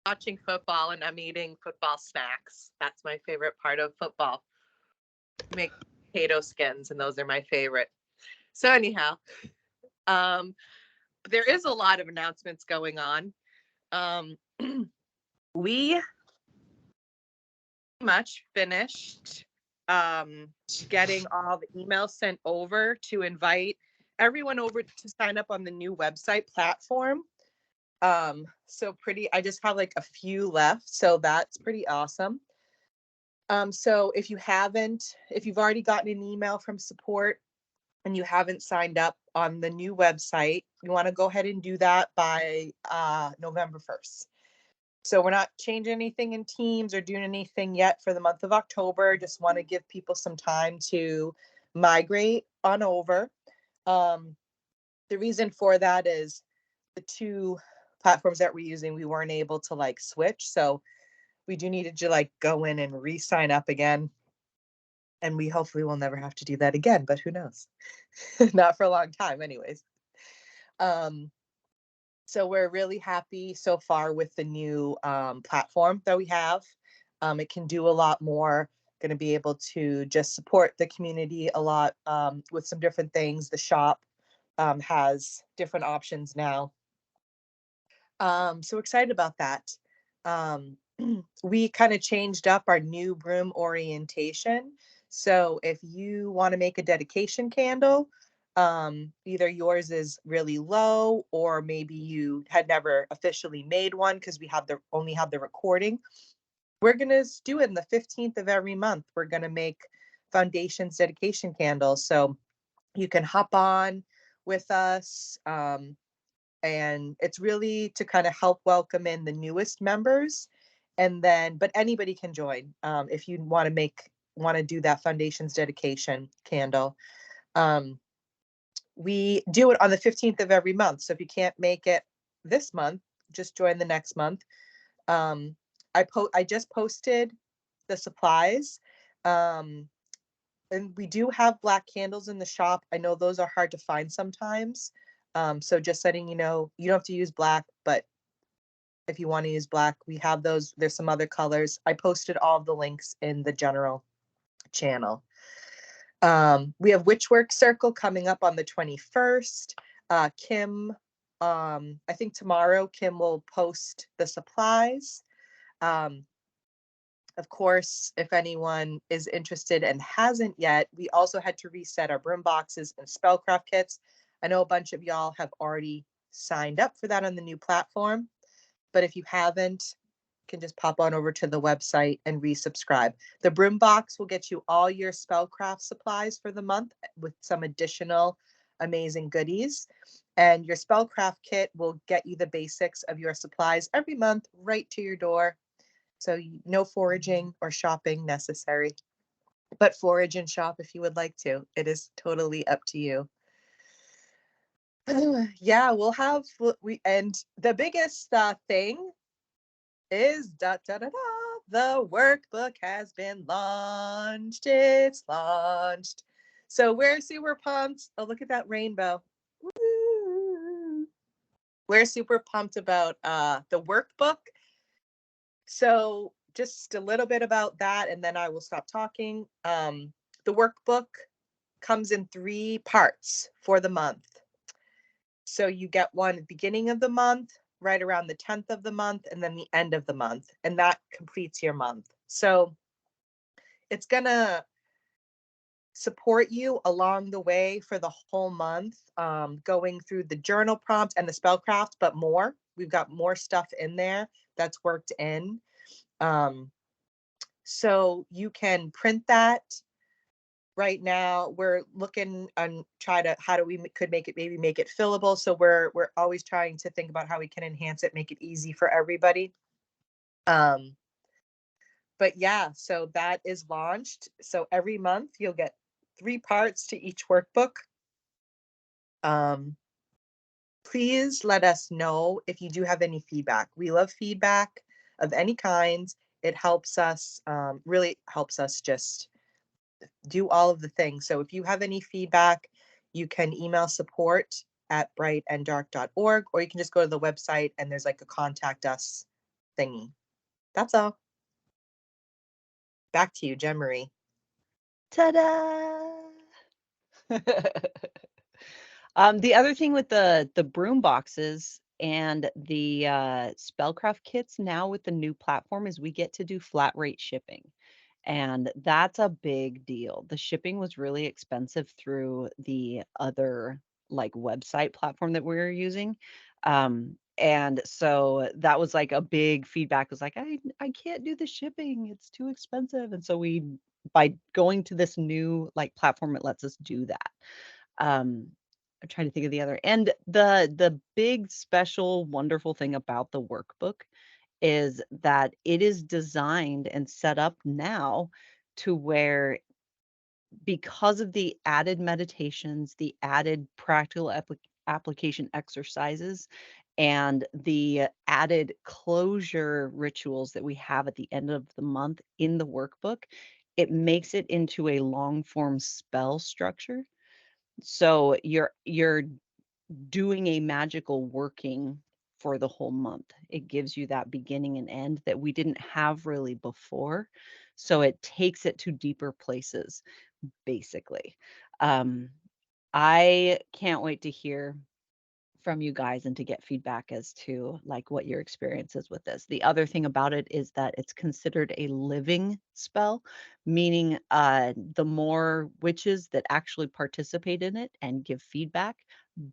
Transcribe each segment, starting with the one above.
watching football and I'm eating football snacks. That's my favorite part of football. Make potato skins, and those are my favorite. So anyhow, um, there is a lot of announcements going on. Um, we much finished getting all the emails sent over to invite everyone over to sign up on the new website platform. So pretty, I just have like a few left, so that's pretty awesome. So if you've already gotten an email from support and you haven't signed up on the new website, you want to go ahead and do that by November 1st. So we're not changing anything in Teams or doing anything yet for the month of October. Just want to give people some time to migrate on over. Um, the reason for that is the two platforms that we're using, we weren't able to like switch. So we do need to like go in and re-sign up again. And we hopefully will never have to do that again, but who knows? Not for a long time anyways. Um, so we're really happy so far with the new platform that we have. It can do a lot more. Going to be able to just support the community a lot with some different things. The shop has different options now. So excited about that. Um, we kind of changed up our new broom orientation. So if you want to make a dedication candle, either yours is really low or maybe you had never officially made one because we have the only have the recording. We're gonna do it in the 15th of every month. We're gonna make foundations dedication candles. So you can hop on with us. And it's really to kind of help welcome in the newest members, and then but anybody can join if you want to do that foundations dedication candle. We do it on the 15th of every month, so if you can't make it this month, just join the next month. I just posted the supplies, um, and we do have black candles in the shop. I know those are hard to find sometimes. So just letting you know, you don't have to use black, but if you want to use black, we have those. There's some other colors. I posted all of the links in the general channel. We have Witchwork Circle coming up on the 21st. Kim, I think tomorrow, Kim will post the supplies. Um, of course, if anyone is interested and hasn't yet, we also had to reset our broom boxes and spellcraft kits. I know a bunch of y'all have already signed up for that on the new platform, but if you haven't, you can just pop on over to the website and resubscribe. The broom box will get you all your spellcraft supplies for the month with some additional amazing goodies. And your spellcraft kit will get you the basics of your supplies every month right to your door. So no foraging or shopping necessary, but forage and shop if you would like to. It is totally up to you. Yeah, and the biggest thing is the workbook has been launched. It's launched. So we're super pumped. Oh, look at that rainbow. Woo. We're super pumped about the workbook. So just a little bit about that, and then I will stop talking. The workbook comes in 3 parts for the month. So you get one at the beginning of the month, right around the 10th of the month, and then the end of the month, and that completes your month. So it's gonna support you along the way for the whole month, going through the journal prompt and the spellcraft, but more. We've got more stuff in there that's worked in. So you can print that. Right now we're looking on how do we could make it, maybe make it fillable. So we're always trying to think about how we can enhance it, make it easy for everybody. But yeah, so that is launched. So every month you'll get 3 parts to each workbook. Please let us know if you do have any feedback. We love feedback of any kind. It helps us, really helps us just do all of the things. So if you have any feedback, you can email support@brightanddark.org, or you can just go to the website and there's like a contact us thingy. That's all. Back to you, Jen Marie. Ta-da! The other thing with the broom boxes and the spellcraft kits now with the new platform is we get to do flat rate shipping. And that's a big deal. The shipping was really expensive through the other like website platform that we were using. And so that was like a big feedback was like, I can't do the shipping. It's too expensive. And so we by going to this new like platform, it lets us do that. Um, I'm trying to think of the other. And the big special wonderful thing about the workbook is that it is designed and set up now to where because of the added meditations, the added practical application exercises, and the added closure rituals that we have at the end of the month in the workbook, it makes it into a long form spell structure. So you're doing a magical working for the whole month. It gives you that beginning and end that we didn't have really before. So it takes it to deeper places, basically. Um, I can't wait to hear from you guys and to get feedback as to like what your experience is with this. The other thing about it is that it's considered a living spell, meaning the more witches that actually participate in it and give feedback,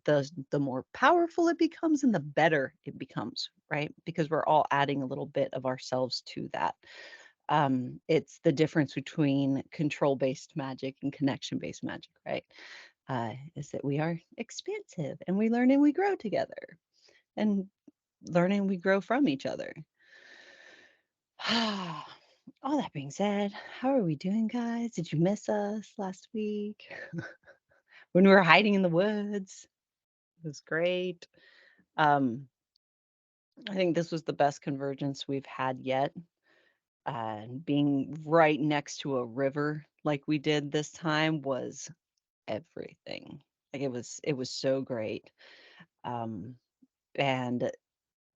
the more powerful it becomes and the better it becomes, right? Because we're all adding a little bit of ourselves to that. It's the difference between control-based magic and connection-based magic, right? Is that we are expansive and we learn and we grow together and learn and we grow from each other. All that being said, how are we doing, guys? Did you miss us last week when we were hiding in the woods? It was great. Um, I think this was the best convergence we've had yet. Being right next to a river like we did this time was everything. Like it was so great. Um, and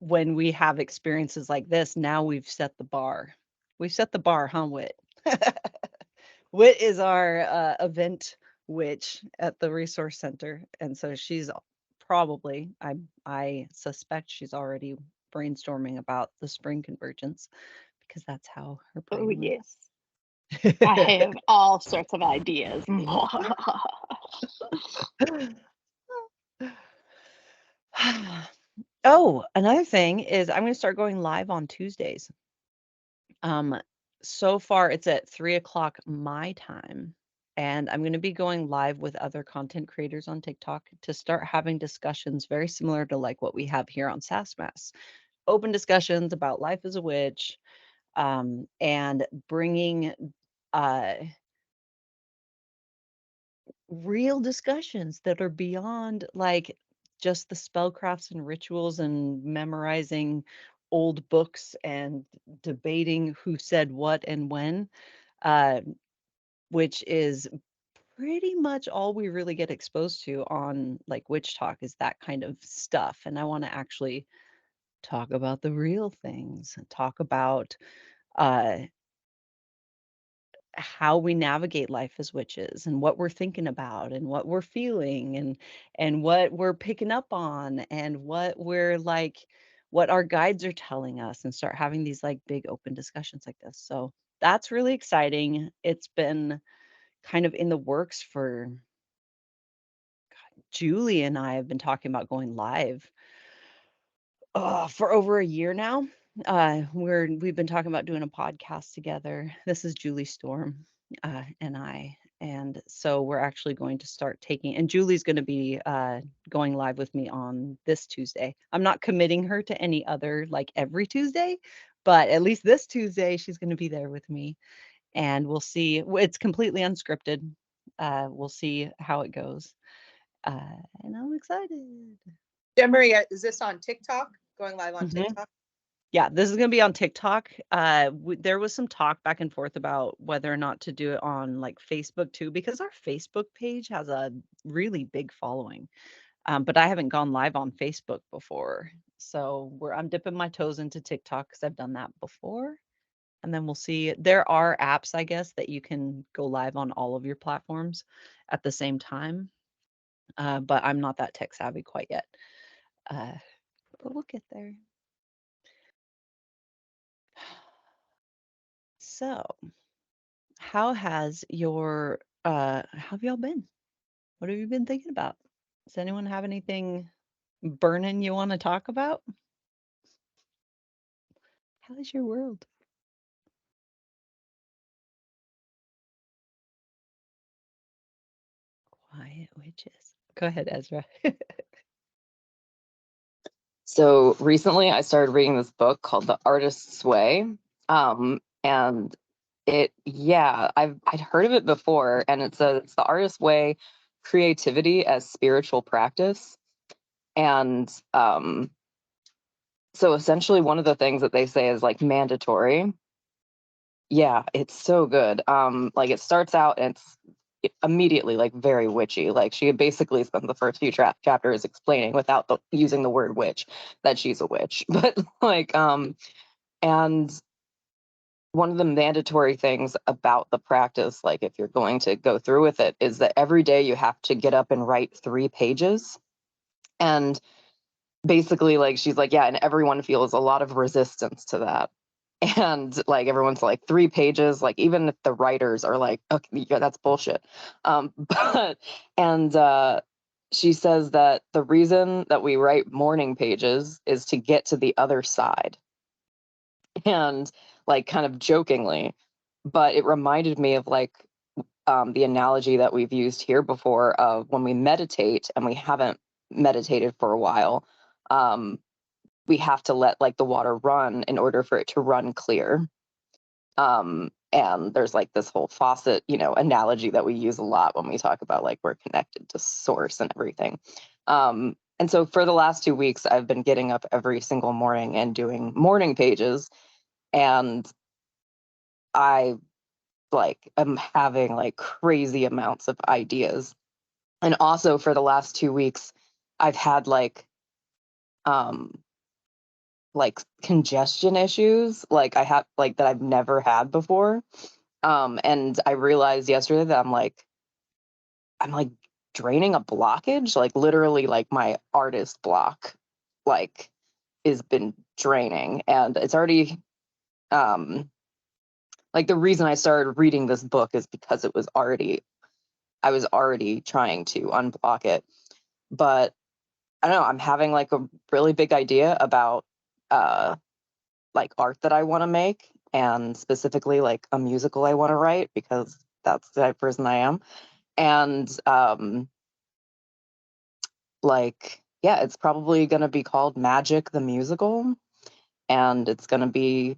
when we have experiences like this, now we've set the bar. We've set the bar, huh, Wit? Wit is our event witch at the resource center, and so she's probably, I suspect she's already brainstorming about the spring convergence because that's how her Oh, brain yes. works. I have all sorts of ideas. Oh, another thing is I'm going to start going live on Tuesdays. Um, so far it's at 3 o'clock my time, and I'm going to be going live with other content creators on TikTok to start having discussions very similar to like what we have here on SASS Mass. Open discussions about life as a witch, and bringing uh, real discussions that are beyond like just the spellcrafts and rituals and memorizing old books and debating who said what and when, uh, which is pretty much all we really get exposed to on like witch talk is that kind of stuff. And I want to actually talk about the real things and talk about uh how we navigate life as witches and what we're thinking about and what we're feeling and what we're picking up on and what we're like what our guides are telling us and start having these like big open discussions like this. So that's really exciting. It's been kind of in the works for Julie and I have been talking about going live for over a year now. We've been talking about doing a podcast together. This is Julie Storm, and I, and so we're actually going to start taking. And Julie's going to be going live with me on this Tuesday. I'm not committing her to any other like every Tuesday, but at least this Tuesday she's going to be there with me, and we'll see. It's completely unscripted. We'll see how it goes, and I'm excited. Jen Marie, is this on TikTok? Going live on Mhm. TikTok? Yeah, this is gonna be on TikTok. There was some talk back and forth about whether or not to do it on like Facebook too, because our Facebook page has a really big following. But I haven't gone live on Facebook before, So I'm dipping my toes into TikTok because I've done that before. And then we'll see. There are apps, I guess, that you can go live on all of your platforms at the same time. But I'm not that tech savvy quite yet. But we'll get there. So, how has how have y'all been? What have you been thinking about? Does anyone have anything burning you want to talk about? How is your world? Quiet witches. Go ahead, Ezra. So recently I started reading this book called The Artist's Way. And I'd heard of it before, and it's The Artist's Way, Creativity as Spiritual Practice. And so essentially one of the things that they say is like mandatory. Yeah, it's so good. Like it starts out and it's immediately like very witchy. Like she basically spent the first few chapters explaining without using the word witch that she's a witch. But like and one of the mandatory things about the practice, like if you're going to go through with it, is that every day you have to get up and write 3 pages. And basically like she's like, yeah, and everyone feels a lot of resistance to that. And like everyone's like 3 pages, like even if the writers are like, okay, yeah, that's bullshit. But and she says that the reason that we write morning pages is to get to the other side. And like kind of jokingly, but it reminded me of like the analogy that we've used here before of when we meditate and we haven't meditated for a while. We have to let like the water run in order for it to run clear. And there's like this whole faucet, analogy that we use a lot when we talk about like we're connected to source and everything. And so for the last 2 weeks, I've been getting up every single morning and doing morning pages. And I like am having like crazy amounts of ideas. And also for the last 2 weeks, I've had um like congestion issues like I have like that I've never had before. And I realized yesterday that I'm like draining a blockage, like literally like my artist block like has been draining. And it's already like the reason I started reading this book is because I was already trying to unblock it. But I don't know, I'm having like a really big idea about like art that I want to make, and specifically like a musical I want to write because that's the type of person I am. And like yeah, it's probably going to be called Magic the Musical, and it's going to be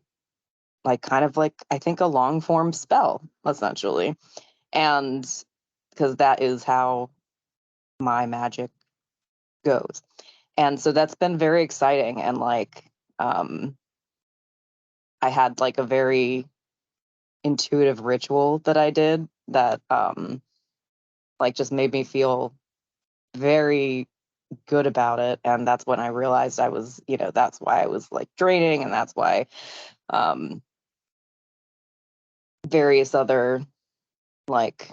like kind of like I think a long form spell essentially. And because that is how my magic goes. And so that's been very exciting. And like I had like a very intuitive ritual that I did that like just made me feel very good about it. And that's when I realized I was, that's why I was like draining, and that's why various other like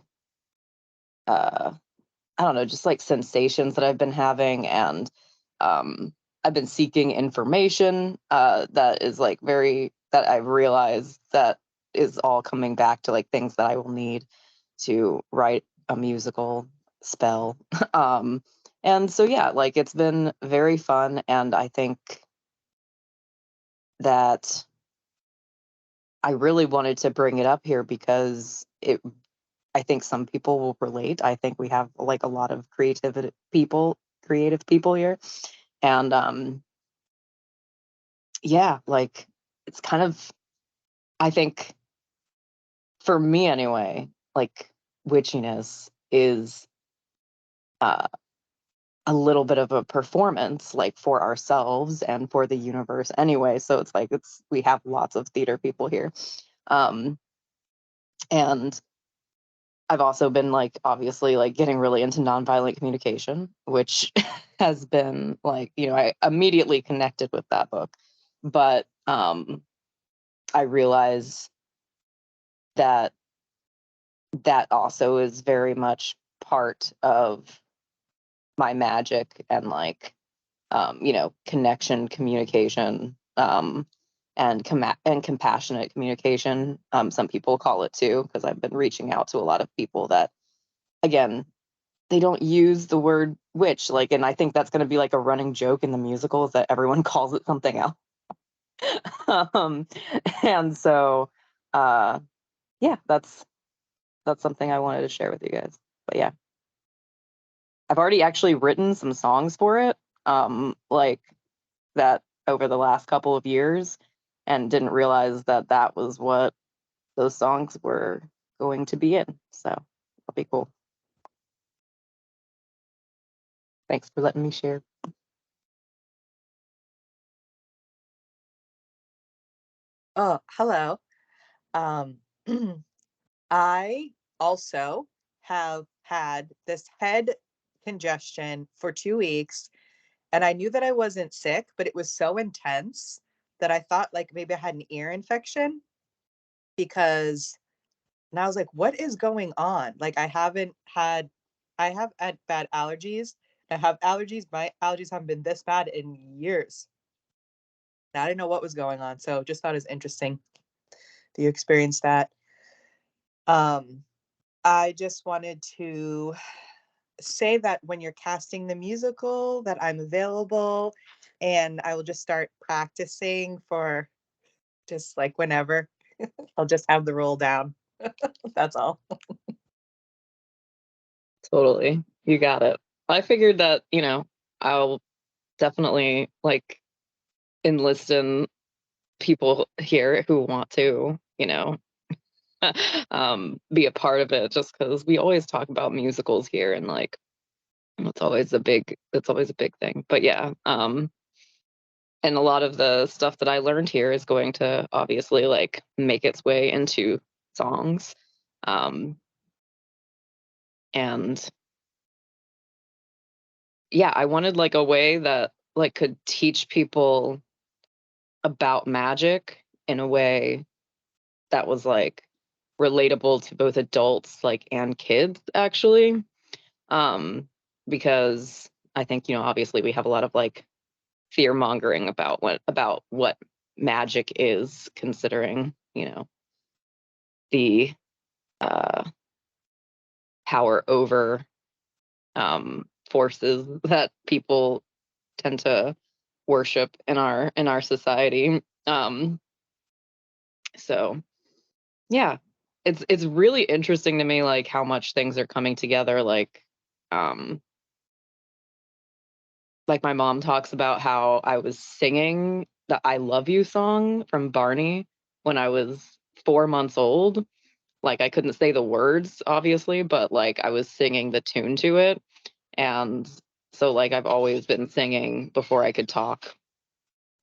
I don't know, just like sensations that I've been having. And I've been seeking information that is like that I've realized that is all coming back to like things that I will need to write a musical spell. And so, yeah, like it's been very fun. And I think that I really wanted to bring it up here because I think some people will relate. I think we have like a lot of creative people here. And yeah, like it's kind of, I think for me anyway, like witchiness is uh, a little bit of a performance, like for ourselves and for the universe anyway. So it's like we have lots of theater people here. Um, and I've also been like obviously like getting really into nonviolent communication, which has been like, I immediately connected with that book. But I realize that that also is very much part of my magic and like connection, communication, and compassionate communication. Some people call it too, because I've been reaching out to a lot of people that, again, they don't use the word witch, like, and I think that's going to be like a running joke in the musical is that everyone calls it something else. um, and so, yeah, that's something I wanted to share with you guys. But yeah, I've already actually written some songs for it, like that over the last couple of years, and didn't realize that that was what those songs were going to be in. So that'll be cool. Thanks for letting me share. Oh, hello. Um, I also have had this head congestion for 2 weeks, and I knew that I wasn't sick, but it was so intense that I thought like maybe I had an ear infection because, and I was like, what is going on? Like, I have had bad allergies. I have allergies. My allergies haven't been this bad in years. And I didn't know what was going on. So just thought it was interesting that you experienced that. Um, I just wanted to say that when you're casting the musical, that I'm available and I will just start practicing for just like whenever. I'll just have the roll down. That's all. Totally. You got it. I figured that, I'll definitely like enlist in people here who want to, be a part of it, just because we always talk about musicals here, and like it's always a big thing. But yeah, and a lot of the stuff that I learned here is going to obviously like make its way into songs. And yeah, I wanted like a way that like could teach people about magic in a way that was like relatable to both adults like and kids actually. Because I think, obviously we have a lot of like fear mongering about what magic is, considering, the power over forces that people tend to worship in our society. So yeah, it's really interesting to me like how much things are coming together, like my mom talks about how I was singing the I Love You song from Barney when I was 4 months old. Like I couldn't say the words, obviously, but like I was singing the tune to it. And so like I've always been singing before I could talk,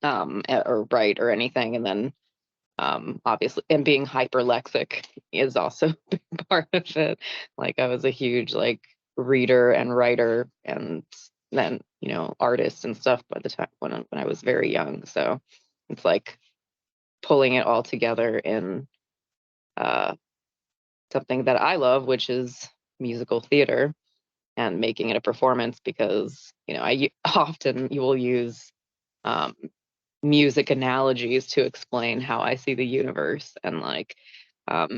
or write or anything. And then obviously, and being hyperlexic is also a big part of it. Like I was a huge like reader and writer, and then artist and stuff by the time when I was very young. So it's like pulling it all together in uh, something that I love, which is musical theater, and making it a performance, because often you will use um, music analogies to explain how I see the universe, and like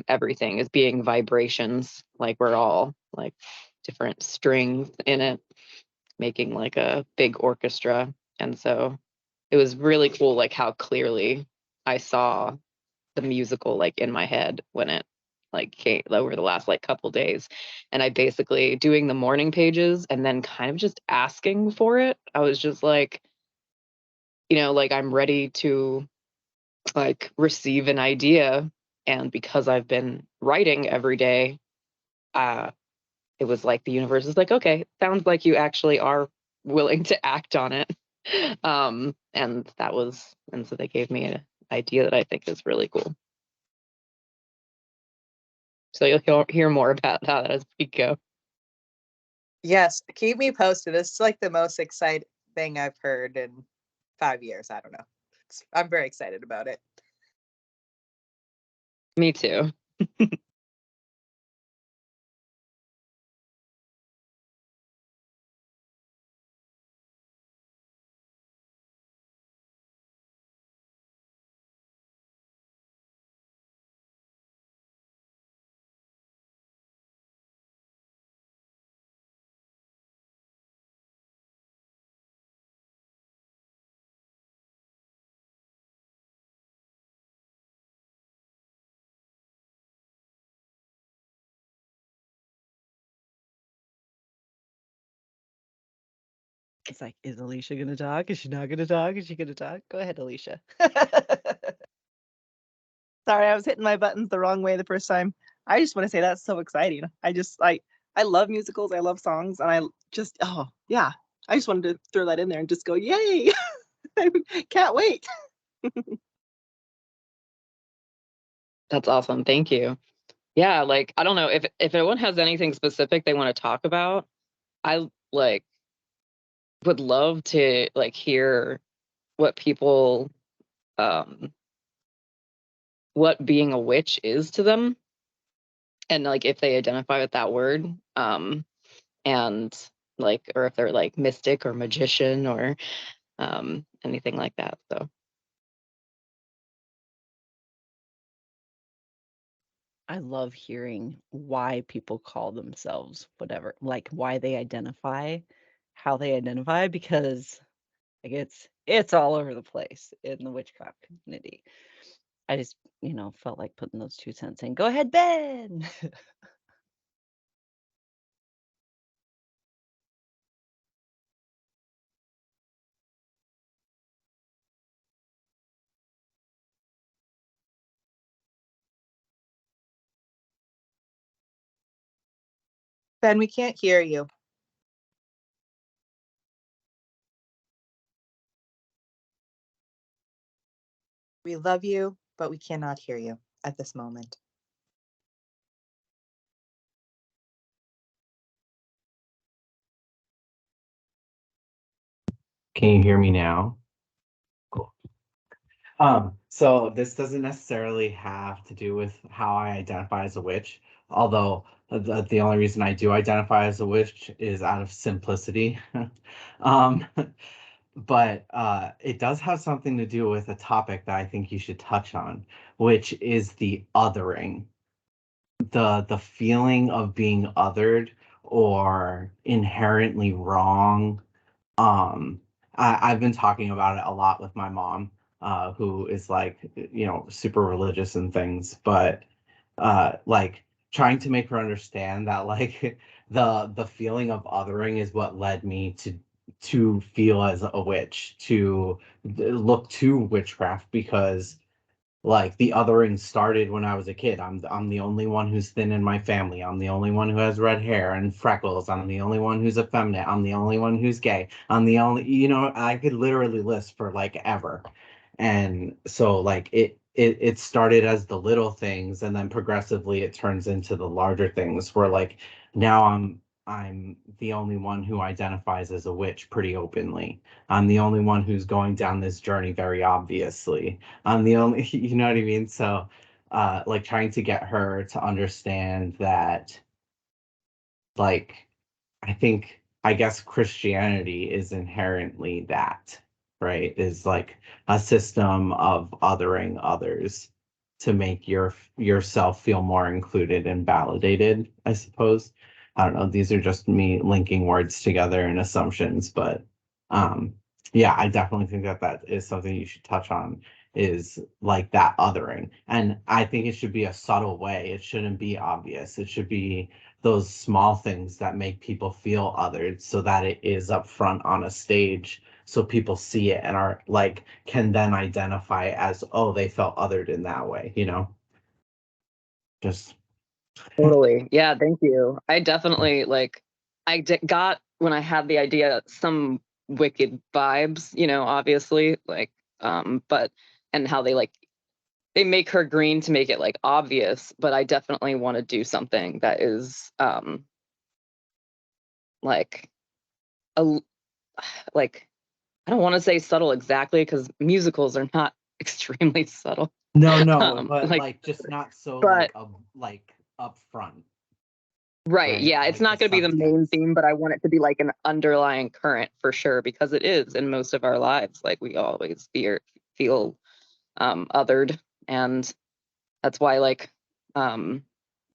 everything is being vibrations, like we're all like different strings in it, making like a big orchestra. And so it was really cool like how clearly I saw the musical like in my head when it like came over the last like couple days. And I basically doing the morning pages and then kind of just asking for it. I was just like, like I'm ready to like receive an idea. And because I've been writing every day, uh it was like the universe is like, okay, sounds like you actually are willing to act on it. And so they gave me an idea that I think is really cool. So you'll hear more about that as we go. Yes, keep me posted. This is like the most exciting thing I've heard in 5 years. I don't know. I'm very excited about it. Me too. It's like, is Alicia gonna talk? Is she not gonna talk? Is she gonna talk? Go ahead, Alicia. Sorry, I was hitting my buttons the wrong way the first time. I just want to say that's so exciting. I love musicals, I love songs, and I just oh yeah. I just wanted to throw that in there and just go, yay! I can't wait. That's awesome. Thank you. Yeah, like I don't know if anyone has anything specific they want to talk about. I like would love to like hear what people what being a witch is to them, and like if they identify with that word, and like or if they're like mystic or magician or anything like that. So I love hearing why people call themselves whatever, like why they identify, how they identify, because like it's all over the place in the witchcraft community. I just, felt like putting those 2 cents in. Go ahead, Ben. Ben, we can't hear you. We love you, but we cannot hear you at this moment. Can you hear me now? Cool. So this doesn't necessarily have to do with how I identify as a witch, although the only reason I do identify as a witch is out of simplicity. Um, but it does have something to do with a topic that I think you should touch on, which is the othering, the feeling of being othered or inherently wrong. I've been talking about it a lot with my mom, who is like, super religious and things, but like trying to make her understand that like the feeling of othering is what led me to feel as a witch, to look to witchcraft, because like the othering started when I was a kid. I'm the only one who's thin in my family. I'm the only one who has red hair and freckles. I'm the only one who's effeminate. I'm the only one who's gay. I'm the only, I could literally list for like ever. And so like it started as the little things, and then progressively it turns into the larger things where like now I'm the only one who identifies as a witch pretty openly. I'm the only one who's going down this journey very obviously. I'm the only, you know what I mean? So, like trying to get her to understand that, like, I guess Christianity is inherently that, right? Is like a system of othering others to make yourself feel more included and validated, I suppose. I don't know. These are just me linking words together and assumptions, but um, yeah, I definitely think that that is something you should touch on, is like that othering. And I think it should be a subtle way. It shouldn't be obvious. It should be those small things that make people feel othered, so that it is up front on a stage, so people see it and are like can then identify as, oh, they felt othered in that way, just totally. Yeah, thank you. I definitely like got when I had the idea some wicked vibes, obviously, like but and how they like they make her green to make it like obvious, but I definitely want to do something that is like a like I don't want to say subtle exactly because musicals are not extremely subtle. No, but like, like just not so but like up front, right, right? yeah, it's Like the not going to be the main subtext. theme, but I want it to be like an underlying current for sure because it is in most of our lives. Like we always feel othered, and that's why like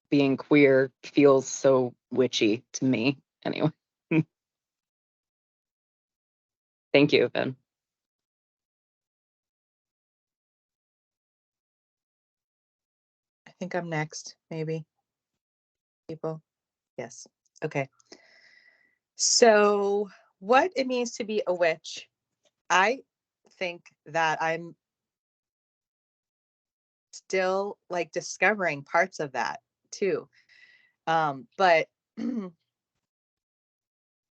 being queer feels so witchy to me. Anyway, thank you, Ben. I think I'm next, maybe. People. Yes. Okay. So, what it means to be a witch, I think that I'm still like discovering parts of that too. But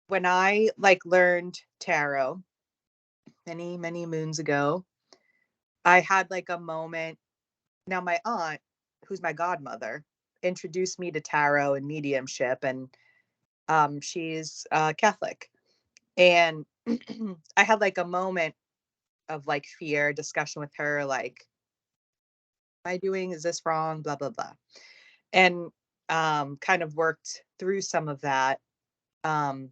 when I like learned tarot many, many moons ago, I had like a moment. Now, my aunt, who's my godmother, introduced me to tarot and mediumship, and she's Catholic. And I had like a moment of like fear discussion with her, like, am I doing, is this wrong? Blah, blah, blah. And kind of worked through some of that. Um,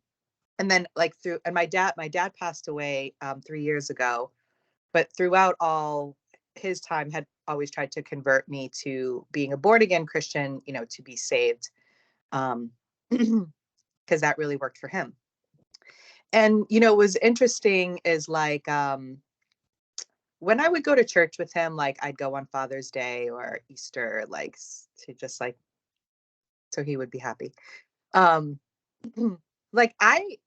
and then like through, and my dad passed away 3 years ago, but throughout all his time had always tried to convert me to being a born again Christian, to be saved. Because that really worked for him. And, what was interesting is like, when I would go to church with him, like I'd go on Father's Day or Easter, like to just like, so he would be happy. Um, like I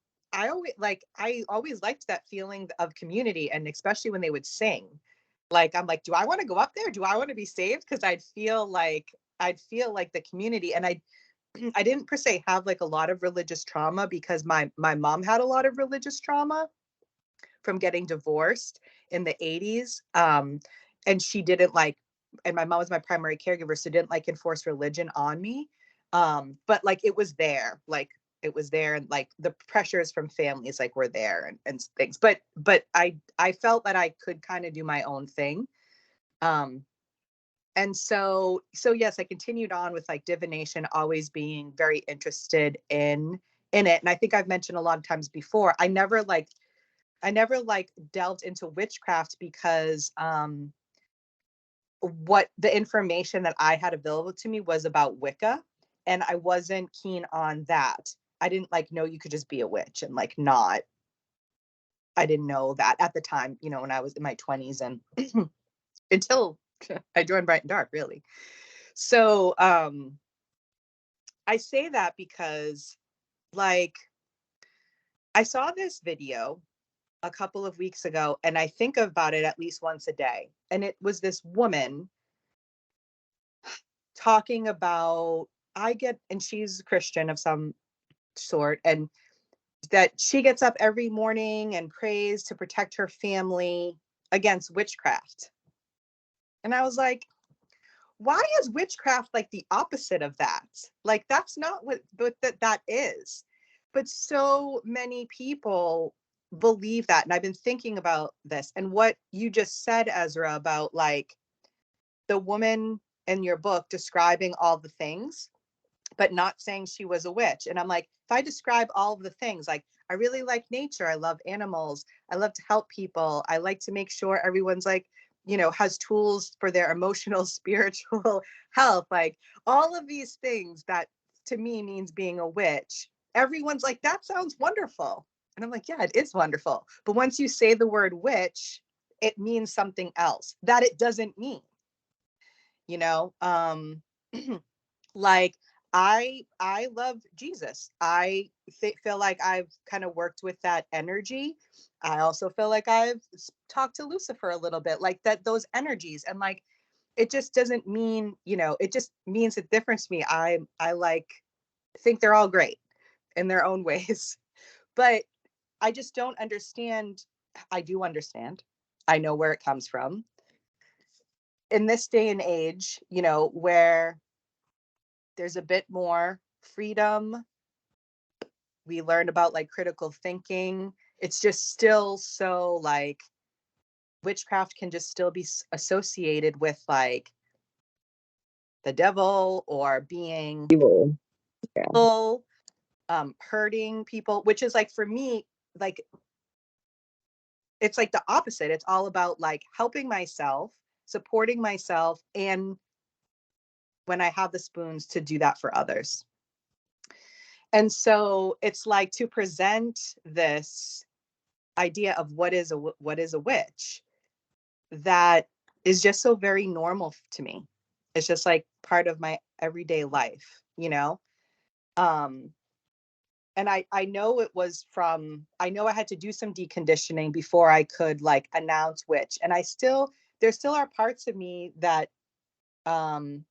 always liked that feeling of community, and especially when they would sing. Like I'm like, do I want to go up there? Do I want to be saved? Because I'd feel like the community, and I didn't per se have like a lot of religious trauma because my mom had a lot of religious trauma from getting divorced in the 80s. And she didn't like, and my mom was my primary caregiver, so didn't like enforce religion on me. But like it was there, and like the pressures from families like were there, and things. But I felt that I could kind of do my own thing. Um, and so yes, I continued on with like divination, always being very interested in it. And I think I've mentioned a lot of times before, I never delved into witchcraft because what the information that I had available to me was about Wicca, and I wasn't keen on that. I didn't like know you could just be a witch and like not. I didn't know that at the time, when I was in my 20s, and until I joined Bright and Dark, really. So I say that because like I saw this video a couple of weeks ago, and I think about it at least once a day. And it was this woman talking about, and she's a Christian of some sort, and that she gets up every morning and prays to protect her family against witchcraft. And I was like, why is witchcraft like the opposite of that? Like, that's not what that is. But so many people believe that. And I've been thinking about this and what you just said, Ezra, about like the woman in your book describing all the things, but not saying she was a witch. And I'm like, if I describe all of the things, like I really like nature, I love animals, I love to help people, I like to make sure everyone's like, has tools for their emotional, spiritual health, like all of these things that to me means being a witch. Everyone's like, that sounds wonderful. And I'm like, yeah, it is wonderful. But once you say the word witch, it means something else that it doesn't mean, you know? Like I love Jesus. Feel like I've kind of worked with that energy. I also feel like I've talked to Lucifer a little bit, like that, those energies. And like it just doesn't mean, it just means a difference to me. I like think they're all great in their own ways. But I just don't understand. I do understand. I know where it comes from. in this day and age, you know, where there's a bit more freedom, we learn about like critical thinking. It's just still so like witchcraft can just still be associated with like the devil or being Evil. Yeah. evil, hurting people, which is like for me, like it's like the opposite. It's all about like helping myself, supporting myself, and when I have the spoons to do that for others. And so it's like to present this idea of what is a witch that is just so very normal to me. It's just like part of my everyday life, you know? Um, and I know it was from, I know I had to do some deconditioning before I could like announce witch. And there still are parts of me that um,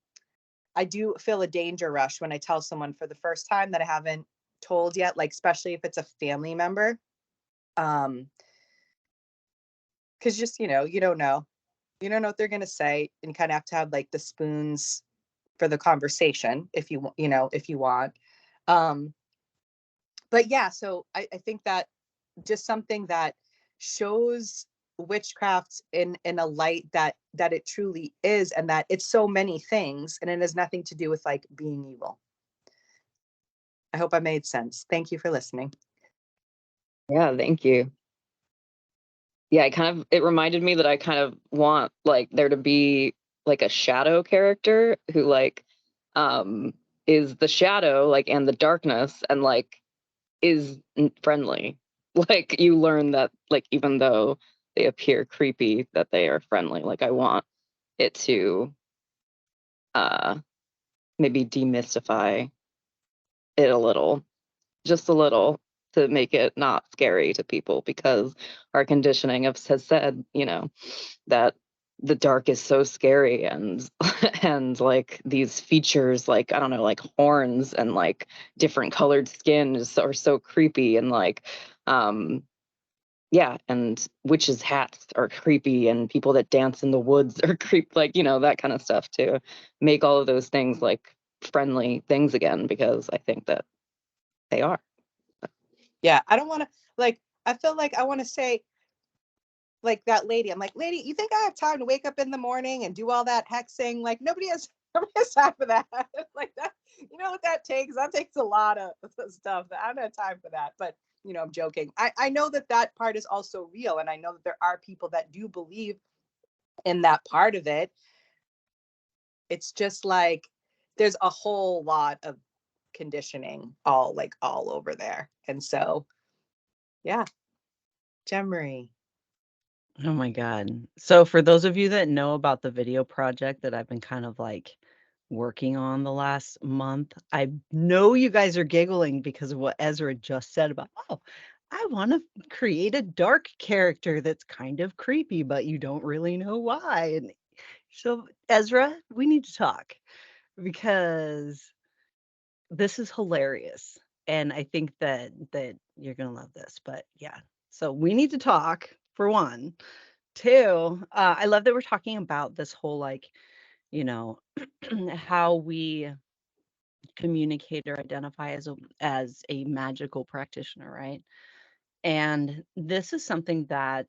I do feel a danger rush when I tell someone for the first time that I haven't told yet, like, especially if it's a family member. Cause just, you know, you don't know what they're going to say, and you kind of have to have like the spoons for the conversation if if you want. Um, but yeah, so I think that just something that shows witchcraft in a light that it truly is, and that it's so many things, and it has nothing to do with like being evil. I hope I made sense. Thank you for listening. Yeah, thank you. Yeah, it reminded me that I kind of want like there to be like a shadow character who like is the shadow like and the darkness and like is friendly. Like you learn that like even though they appear creepy that they are friendly. Like I want it to maybe demystify it a little, just a little, to make it not scary to people, because our conditioning has said, you know, that the dark is so scary, and and like these features like I don't know, like horns and like different colored skin are so creepy, and like yeah, and witches' hats are creepy, and people that dance in the woods are like, you know, that kind of stuff, to make all of those things like friendly things again, because I think that they are. Yeah, I don't want to like. I feel like I want to say like that lady. I'm like, lady, you think I have time to wake up in the morning and do all that hexing? Like nobody has time for that. Like that, you know what that takes? That takes a lot of stuff. I don't have time for that. But you know, I'm joking. I know that part is also real, and I know that there are people that do believe in that part of it. It's just like there's a whole lot of conditioning all over there. And so yeah, Jemery. Oh my God. So for those of you that know about the video project that I've been kind of like working on the last month, I know you guys are giggling because of what Ezra just said about, oh, I want to create a dark character that's kind of creepy, but you don't really know why. And so, Ezra, we need to talk because this is hilarious. And I think that you're gonna love this. But yeah. So we need to talk for one. Two, I love that we're talking about this whole like, you know, how we communicate or identify as a magical practitioner, right? And this is something that,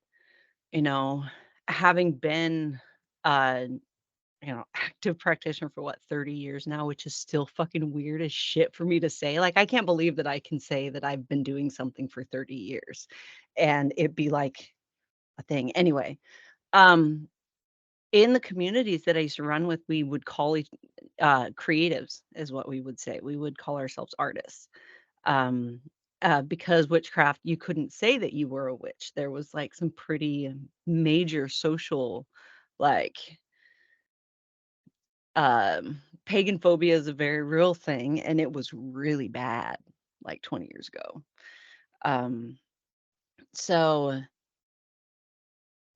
you know, having been uh active practitioner for what, 30 years now, which is still fucking weird as shit for me to say. Like I can't believe that I can say that I've been doing something for 30 years and it be like a thing. Anyway, um in the communities that I used to run with, we would call creatives is what we would say. We would call ourselves artists. Um because witchcraft, you couldn't say that you were a witch. There was like some pretty major social like pagan phobia is a very real thing, and it was really bad like 20 years ago. Um, so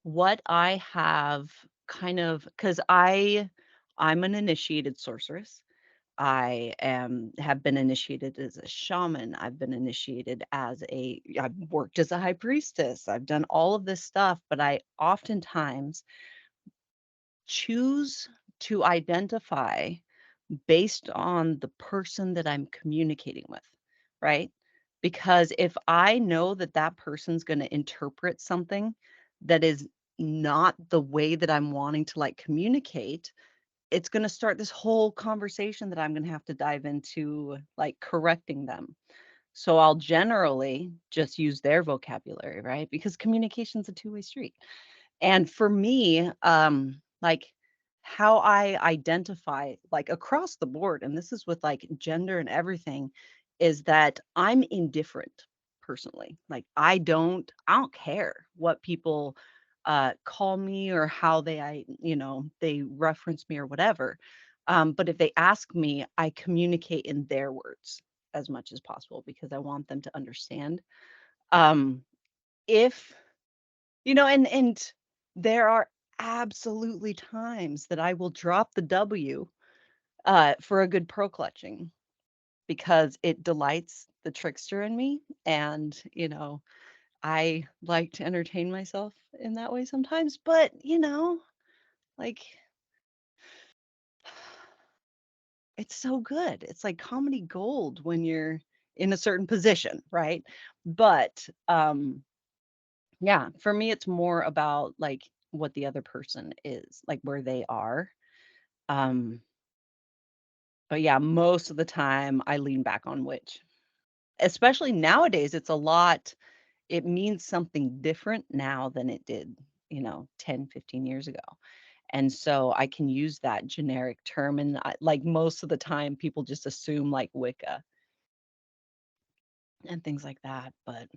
what I have kind of, because I'm an initiated sorceress. I have been initiated as a shaman. I've been initiated I've worked as a high priestess. I've done all of this stuff, but I oftentimes choose to identify based on the person that I'm communicating with, right? Because if I know that that person's going to interpret something that is not the way that I'm wanting to like communicate, it's going to start this whole conversation that I'm going to have to dive into, like correcting them. So I'll generally just use their vocabulary, right? Because communication's a two-way street. And for me, like how I identify like across the board, and this is with like gender and everything, is that I'm indifferent personally. Like I don't care what people call me or how they reference me or whatever. But if they ask me, I communicate in their words as much as possible because I want them to understand. Um, if and there are absolutely times that I will drop the W for a good pearl clutching because it delights the trickster in me. And, I like to entertain myself in that way sometimes. But, like, it's so good. It's like comedy gold when you're in a certain position, right? But, yeah, for me, it's more about like what the other person is, like where they are. Um, but yeah, most of the time I lean back on which. Especially nowadays, it means something different now than it did, 10, 15 years ago. And so I can use that generic term. And like most of the time, people just assume like Wicca and things like that. But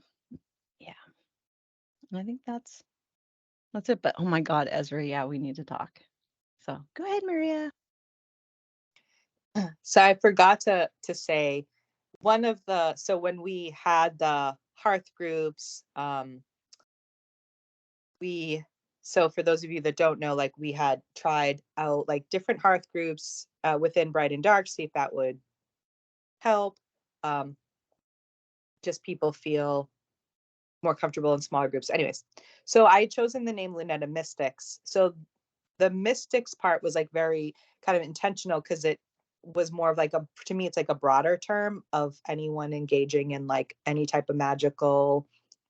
yeah, I think that's it. But oh my God, Ezra, yeah, we need to talk. So go ahead, Maria. So I forgot to say so when we had the hearth groups, so for those of you that don't know, like we had tried out like different hearth groups within Bright and Dark, see if that would help. Just people feel more comfortable in smaller groups. Anyways, so I had chosen the name Lunetta Mystics. So the mystics part was like very kind of intentional because it was more of like to me, it's like a broader term of anyone engaging in like any type of magical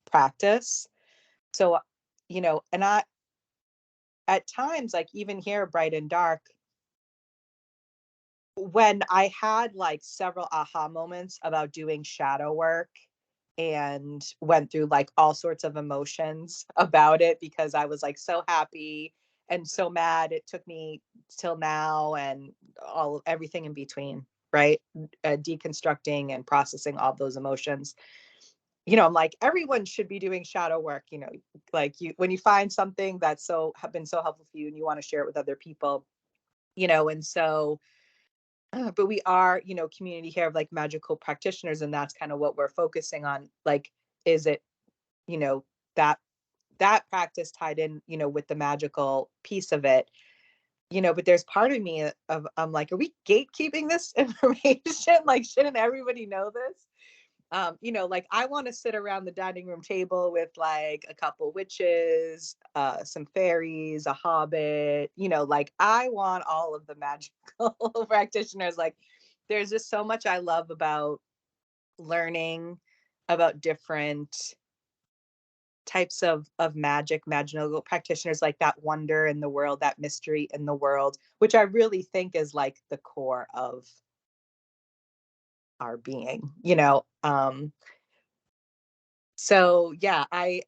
practice. So, and at times, like even here, Bright and Dark, when I had like several aha moments about doing shadow work and went through like all sorts of emotions about it because I was like so happy and so mad it took me till now and everything in between, right? Deconstructing and processing all those emotions. I'm like, everyone should be doing shadow work, like when you find something that's have been so helpful for you and you want to share it with other people, and so but we are, community here of like magical practitioners, and that's kind of what we're focusing on. Like, is it, you know, that practice tied in, with the magical piece of it, but there's part of me of I'm like, are we gatekeeping this information? Like, shouldn't everybody know this? Like I want to sit around the dining room table with like a couple witches, some fairies, a hobbit, like I want all of the magical practitioners. Like there's just so much I love about learning about different types of magical practitioners, like that wonder in the world, that mystery in the world, which I really think is like the core of our being, so yeah, I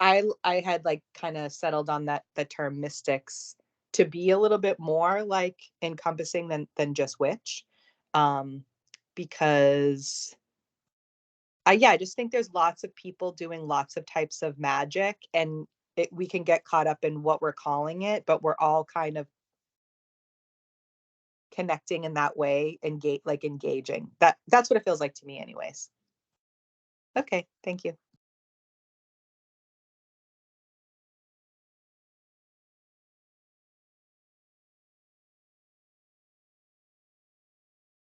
had like kind of settled on the term mystics to be a little bit more like encompassing than just witch, because I just think there's lots of people doing lots of types of magic, and we can get caught up in what we're calling it, but we're all kind of connecting in that way, engaging. That's what it feels like to me, anyways. Okay, thank you.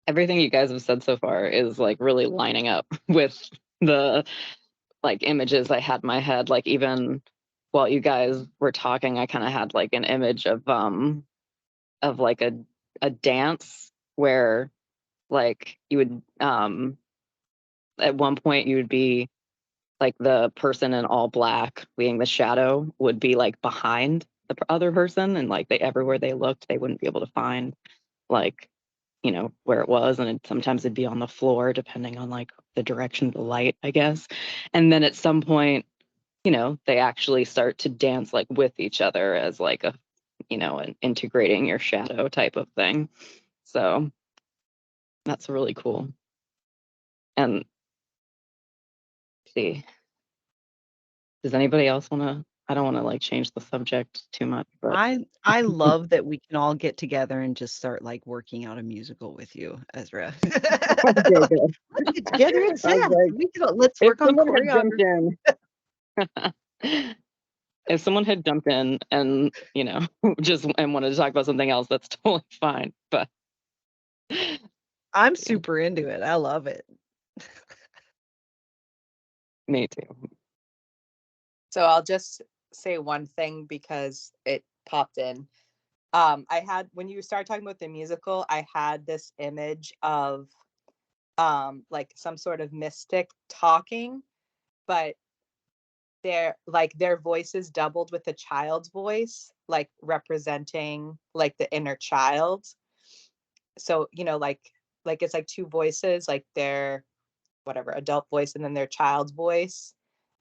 Everything you guys have said so far is like really lining up with the like images I had in my head. Like even while you guys were talking, I kind of had like an image of like a dance where like you would at one point you would be like the person in all black being the shadow would be like behind the other person, and like they everywhere they looked they wouldn't be able to find like where it was, and sometimes it'd be on the floor depending on like the direction of the light, I guess. And then at some point they actually start to dance like with each other as like a an integrating your shadow type of thing. So that's really cool. And see, does anybody else want to, I don't want to like change the subject too much, but I love that we can all get together and just start like working out a musical with you, Ezra. okay, good. Let's get together and I was SASS. like, Let's if work on someone had jumped choreography. in if someone had jumped in and just and wanted to talk about something else, that's totally fine, but I'm super into it. I love it. me too. So I'll just say one thing because it popped in. I had, when you started talking about the musical, I had this image of like some sort of mystic talking, but their voices doubled with a child's voice, like representing like the inner child. So like it's like two voices, like their whatever adult voice and then their child's voice.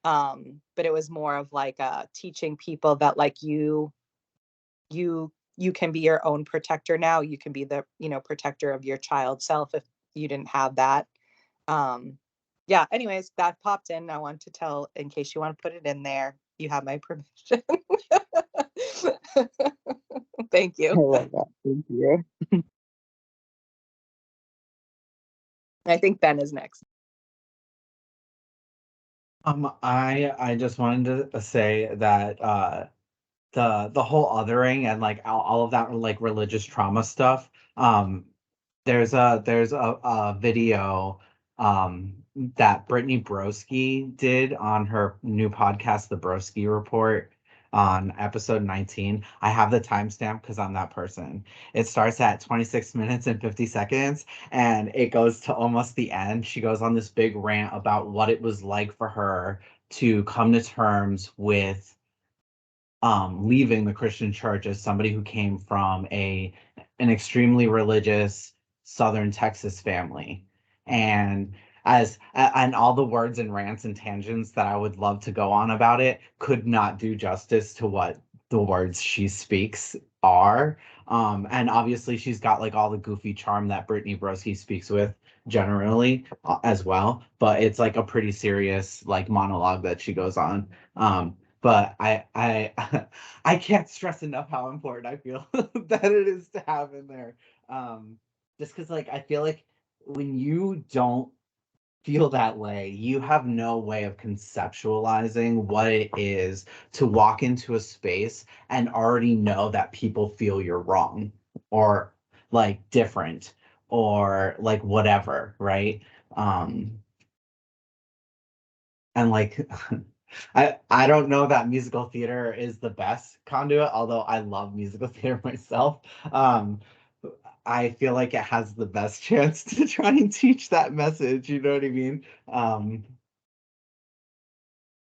But it was more of like teaching people that like you can be your own protector now. You can be the protector of your child self if you didn't have that. Yeah, anyways, that popped in. I wanted to tell, in case you want to put it in there, you have my permission. Thank I you. love that. Thank you. I think Ben is next. I just wanted to say that the whole othering and like all of that like religious trauma stuff. There's a video that Brittany Broski did on her new podcast, The Broski Report, on episode 19. I have the timestamp because I'm that person. It starts at 26 minutes and 50 seconds and it goes to almost the end. She goes on this big rant about what it was like for her to come to terms with leaving the Christian church as somebody who came from an extremely religious Southern Texas family. And and all the words and rants and tangents that I would love to go on about it could not do justice to what the words she speaks are. And obviously she's got like all the goofy charm that Brittany Broski speaks with generally as well, but it's like a pretty serious like monologue that she goes on. But I can't stress enough how important I feel that it is to have in there. Just because like I feel like when you don't feel that way, you have no way of conceptualizing what it is to walk into a space and already know that people feel you're wrong or like different or like whatever, right? And like I don't know that musical theater is the best conduit, although I love musical theater myself. Um, I feel like it has the best chance to try and teach that message, you know what I mean?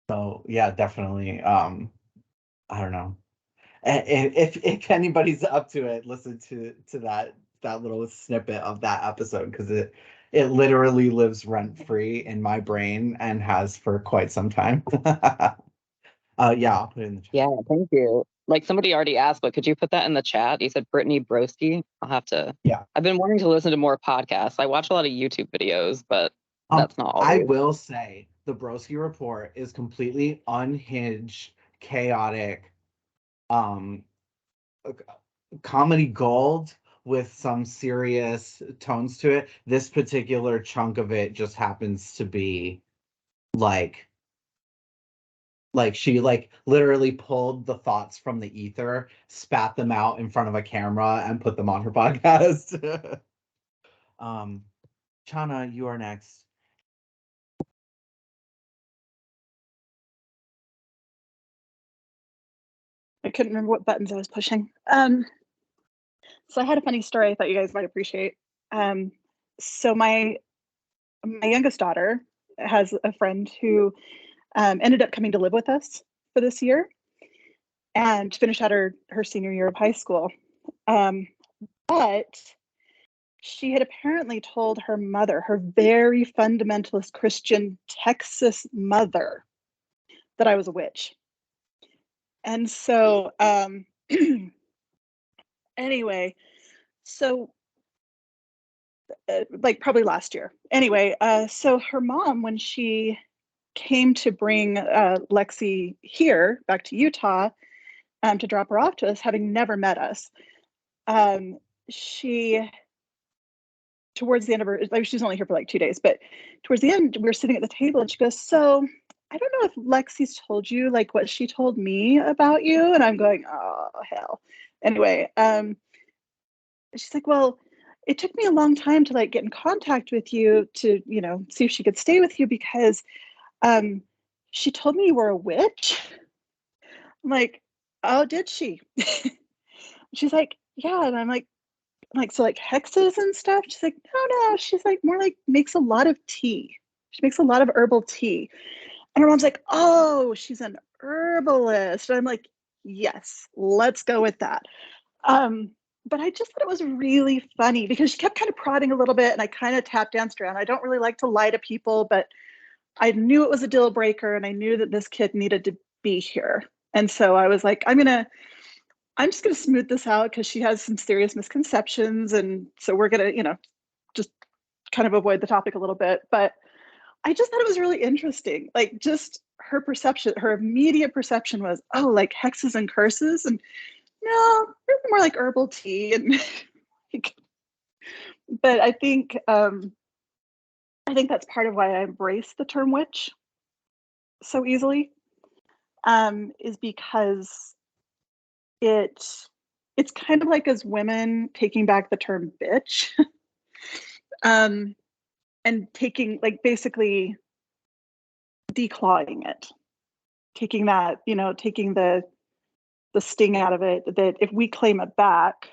So yeah, definitely. I don't know. If anybody's up to it, listen to that little snippet of that episode because it literally lives rent free in my brain and has for quite some time. Yeah, I'll put it in the chat. Yeah, thank you. Like somebody already asked, but could you put that in the chat? You said Brittany Broski. I'll have to. Yeah. I've been wanting to listen to more podcasts. I watch a lot of YouTube videos, but that's not I always. will say the Broski Report is completely unhinged, chaotic, um, comedy gold with some serious tones to it. This particular chunk of it just happens to be like she like literally pulled the thoughts from the ether, spat them out in front of a camera, and put them on her podcast. um, Chana, you are next. I couldn't remember what buttons I was pushing. So I had a funny story I thought you guys might appreciate. So my youngest daughter has a friend who ended up coming to live with us for this year and finished out her senior year of high school. But she had apparently told her mother, her very fundamentalist Christian Texas mother, that I was a witch. And so anyway, so like probably last year. Anyway, so her mom, when she came to bring Lexi here back to Utah to drop her off to us, having never met us, she, towards the end of her, like she's only here for like 2 days, but towards the end, we were sitting at the table and she goes, so I don't know if Lexi's told you like what she told me about you. And I'm going, oh, hell. Anyway, she's like, well, it took me a long time to like get in contact with you to, you know, see if she could stay with you because she told me you were a witch. I'm like, oh, did she? She's like, yeah. And I'm like, so like hexes and stuff? She's like, no. She's like, more like makes a lot of tea. She makes a lot of herbal tea. And her mom's like, oh, she's an herbalist. And I'm like, yes, let's go with that. But I just thought it was really funny because she kept kind of prodding a little bit and I kind of tap danced around. I don't really like to lie to people, but I knew it was a deal breaker and I knew that this kid needed to be here. And so I was like, I'm just gonna smooth this out because she has some serious misconceptions. And so we're gonna, you know, just kind of avoid the topic a little bit. But I just thought it was really interesting. Like just her perception, her immediate perception was, oh, like hexes and curses. And no, they're more like herbal tea. And but I think that's part of why I embrace the term witch so easily, is because it's kind of like as women taking back the term bitch, and taking like basically declawing it, taking that, you know, taking the sting out of it, that if we claim it back,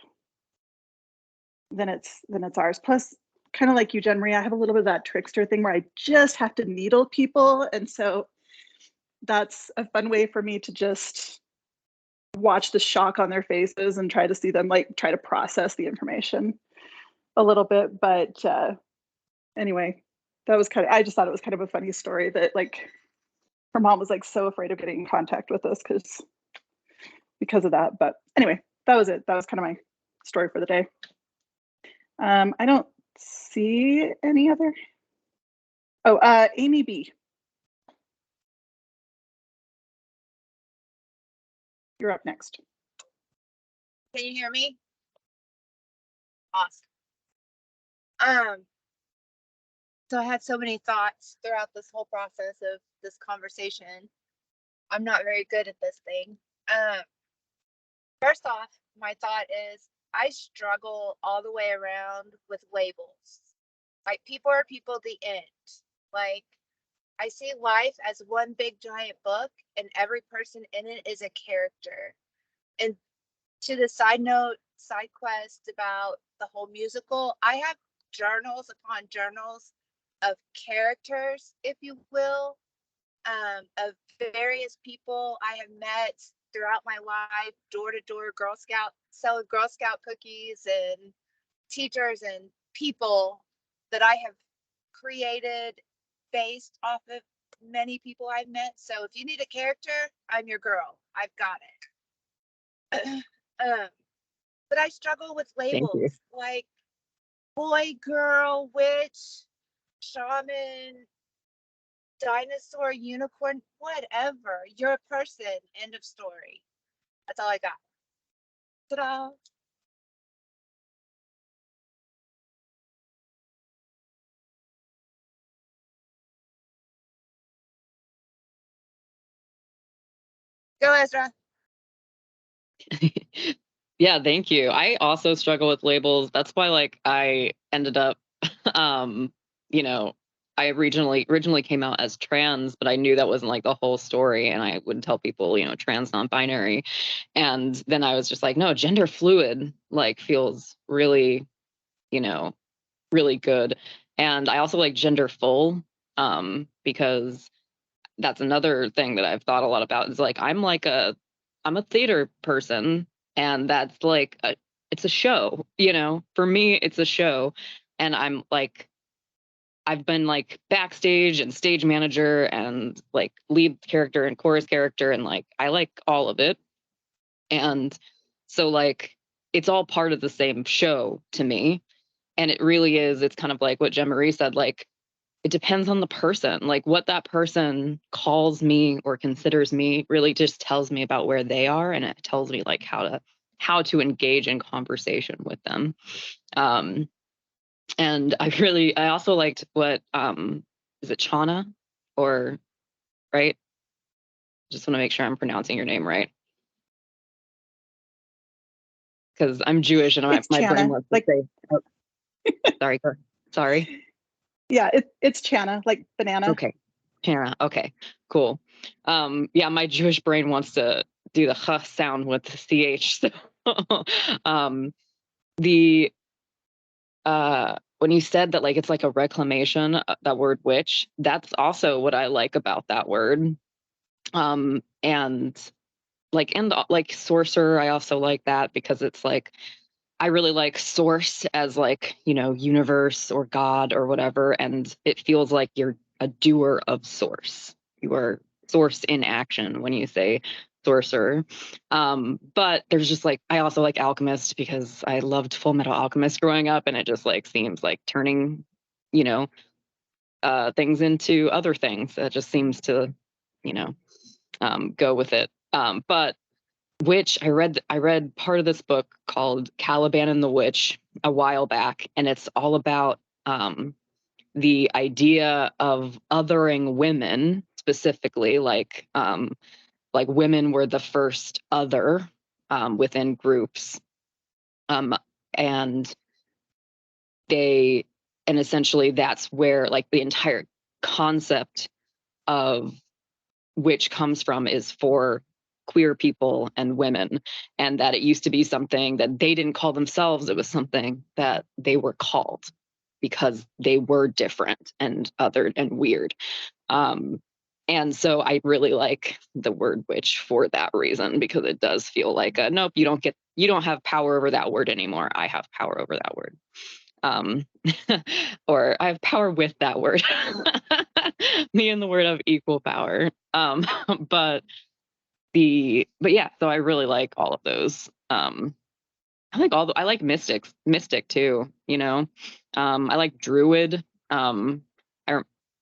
then it's ours. Plus, kind of like you, Jen Marie, I have a little bit of that trickster thing where I just have to needle people. And so that's a fun way for me to just watch the shock on their faces and try to see them like try to process the information a little bit. But anyway, that was kind of, I just thought it was kind of a funny story that like her mom was like so afraid of getting in contact with us because of that. But anyway, that was it. That was kind of my story for the day. I don't see any other. Oh, Amy B. You're up next. Can you hear me? Awesome. So I had so many thoughts throughout this whole process of this conversation. I'm not very good at this thing. First off, my thought is I struggle all the way around with labels. Like people are people, the end. Like I see life as one big giant book and every person in it is a character. And to the side quest about the whole musical, I have journals upon journals of characters, if you will, of various people I have met throughout my life, door to door Girl Scout, selling Girl Scout cookies, and teachers and people that I have created based off of many people I've met. So if you need a character, I'm your girl. I've got it. But I struggle with labels like boy, girl, witch, shaman, dinosaur, unicorn, whatever. You're a person. End of story. That's all I got. Ta-da. Go, Ezra. Yeah, thank you. I also struggle with labels. That's why like I ended up you know, I originally came out as trans, but I knew that wasn't like the whole story, and I would tell people, trans, non-binary, and then I was just like, no, gender fluid like feels really, really good. And I also like gender full, because that's another thing that I've thought a lot about, is like I'm a theater person, and that's like it's a show, for me it's a show, and I'm like, I've been like backstage and stage manager and like lead character and chorus character, and like I like all of it. And so like it's all part of the same show to me. And it really is, it's kind of like what Jen Marie said, like it depends on the person. Like what that person calls me or considers me really just tells me about where they are, and it tells me like how to engage in conversation with them. And I also liked what is it Chana, or right? Just want to make sure I'm pronouncing your name right, because I'm Jewish and It's my brain Chana. wants to Like, say, oh, sorry. yeah, it's Chana, like banana. Okay, Chana. Okay, cool. Yeah, my Jewish brain wants to do the h sound with the ch. So, the when you said that like it's like a reclamation, that word witch, that's also what I like about that word. And like sorcerer, I also like that, because it's like I really like source as like, universe or God or whatever, and it feels like you're a doer of source. You are source in action when you say sorcerer. But there's just like, I also like alchemist, because I loved Full Metal Alchemist growing up, and it just like seems like turning, you know, things into other things. That just seems to, you know, go with it. But Witch, I read part of this book called Caliban and the Witch a while back, and it's all about the idea of othering women, specifically like women were the first other within groups, um, and they and essentially that's where like the entire concept of which comes from is for queer people and women, and that it used to be something that they didn't call themselves, it was something that they were called because they were different and other and weird. And so I really like the word witch for that reason, because it does feel like nope, you don't have power over that word anymore, I have power over that word. um or I have power with that word. Me and the word have equal power. But yeah, so I really like all of those. I like mystic too, I like druid. I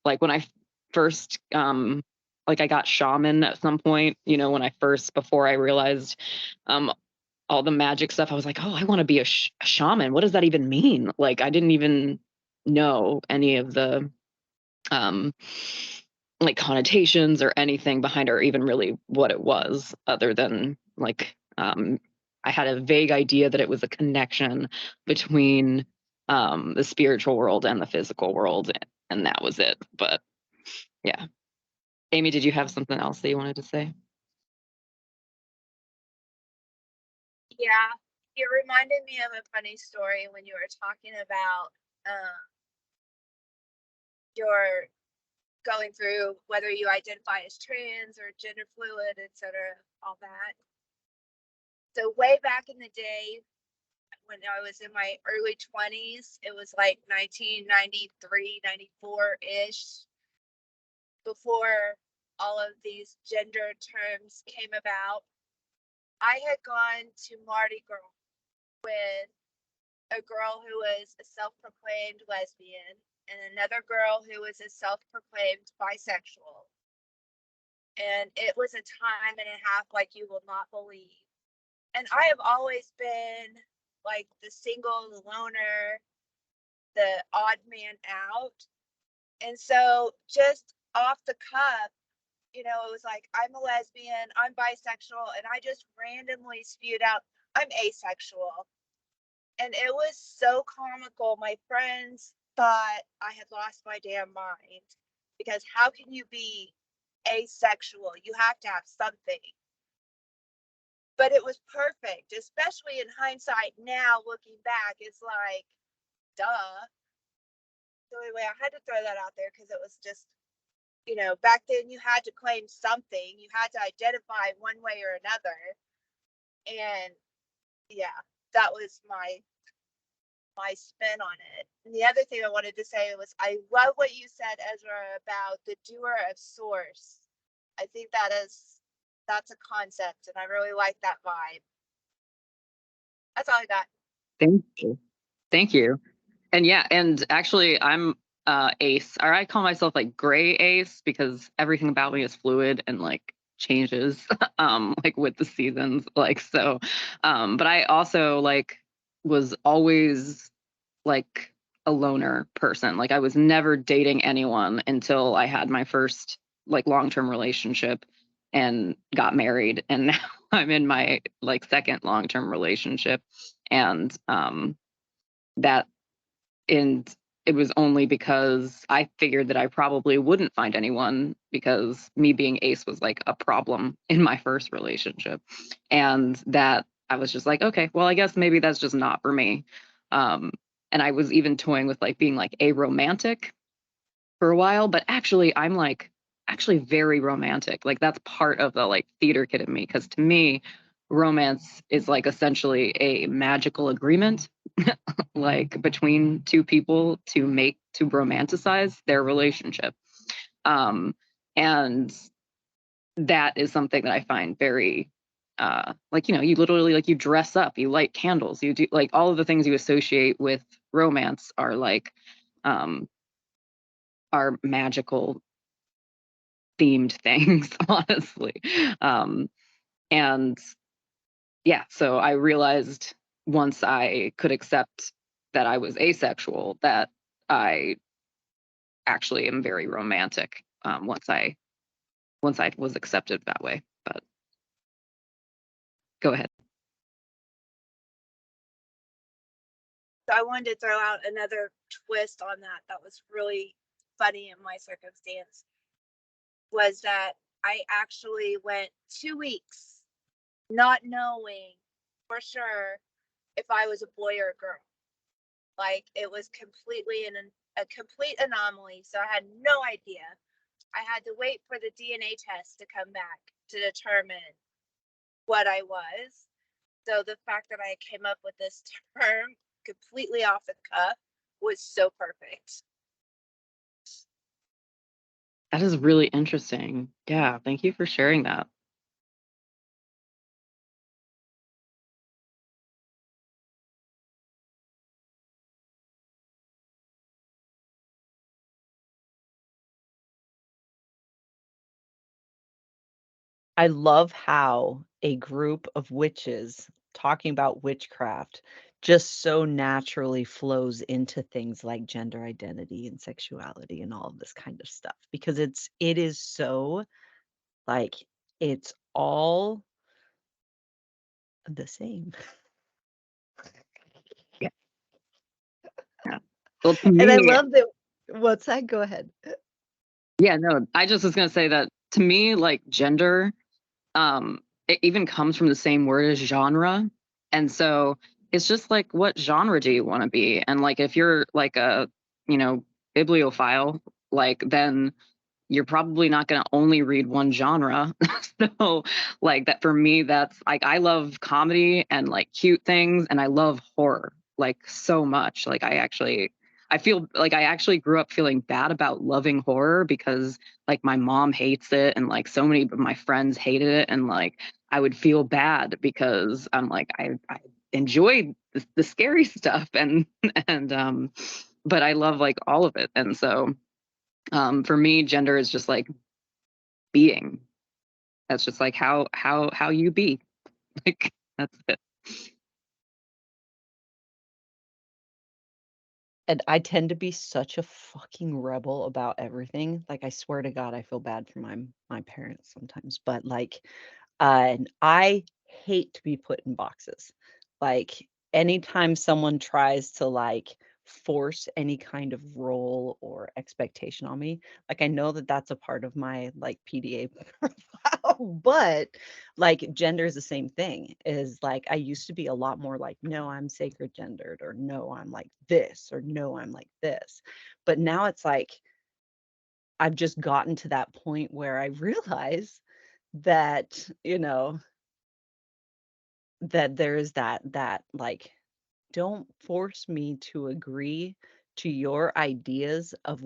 like when I first like I got shaman at some point, when I first, before I realized all the magic stuff, I was like, oh, I want to be a shaman. What does that even mean? Like, I didn't even know any of the um like connotations or anything behind, or even really what it was, other than like I had a vague idea that it was a connection between the spiritual world and the physical world, and that was it. But yeah. Amy, did you have something else that you wanted to say? Yeah, it reminded me of a funny story when you were talking about your going through whether you identify as trans or gender fluid, etc., all that. So way back in the day, when I was in my early 20s, it was like 1993, 94-ish, before all of these gender terms came about. I had gone to Mardi Gras with a girl who was a self-proclaimed lesbian and another girl who was a self-proclaimed bisexual. And it was a time and a half like you will not believe. And I have always been like the single, the loner, the odd man out. And so just off the cuff, it was like, I'm a lesbian, I'm bisexual, and I just randomly spewed out, I'm asexual. And it was so comical. My friends thought I had lost my damn mind, because how can you be asexual? You have to have something. But it was perfect, especially in hindsight now, looking back, it's like, duh. So anyway, I had to throw that out there because it was just, back then you had to claim something. You had to identify one way or another. And yeah, that was my spin on it. And the other thing I wanted to say was, I love what you said, Ezra, about the doer of source. I think that's a concept, and I really like that vibe. That's all I got. Thank you. Thank you. And yeah, and actually I'm ace, or I call myself like gray ace, because everything about me is fluid and like changes like with the seasons, like, so but I also like was always like a loner person. Like I was never dating anyone until I had my first like long-term relationship and got married, and now I'm in my like second long-term relationship. And that and it was only because I figured that I probably wouldn't find anyone, because me being ace was like a problem in my first relationship, and that I was just like, okay, well, I guess maybe that's just not for me. And I was even toying with like being like aromantic for a while, but actually I'm like actually very romantic. Like that's part of the like theater kid in me, because to me romance is like essentially a magical agreement like between two people to romanticize their relationship. And that is something that I find very like, you literally like you dress up, you light candles, you do like all of the things you associate with romance are like are magical themed things, honestly. And yeah, so I realized once I could accept that I was asexual, that I actually am very romantic, once I was accepted that way. But go ahead. So I wanted to throw out another twist on that was really funny in my circumstance, was that I actually went 2 weeks not knowing for sure if I was a boy or a girl. Like it was completely a complete anomaly. So I had no idea. I had to wait for the DNA test to come back to determine what I was. So the fact that I came up with this term completely off the cuff was so perfect. That is really interesting. Yeah, thank you for sharing that. I love how a group of witches talking about witchcraft just so naturally flows into things like gender identity and sexuality and all of this kind of stuff, because it is so like it's all the same. Yeah. Yeah. Well, to And I me, love that. What's that? Go ahead. yeah, no, I just was gonna say that to me, like gender, it even comes from the same word as genre. And so it's just like, what genre do you want to be? And like if you're like a, bibliophile, like then you're probably not going to only read one genre. So like that for me, that's like I love comedy and like cute things, and I love horror like so much. Like I feel like I actually grew up feeling bad about loving horror, because like my mom hates it and like so many of my friends hated it, and like I would feel bad because I'm like I enjoy the scary stuff, and and but I love like all of it. And so for me gender is just like being. That's just like how you be. Like that's it. And I tend to be such a fucking rebel about everything. Like I swear to God, I feel bad for my parents sometimes. But like, and I hate to be put in boxes. Like anytime someone tries to like force any kind of role or expectation on me. Like I know that that's a part of my like PDA profile, but like gender is the same thing. Is like I used to be a lot more like, no, I'm sacred gendered, or no, I'm like this, or no, I'm like this. But now it's like I've just gotten to that point where I realize that, that there's that like, don't force me to agree to your ideas of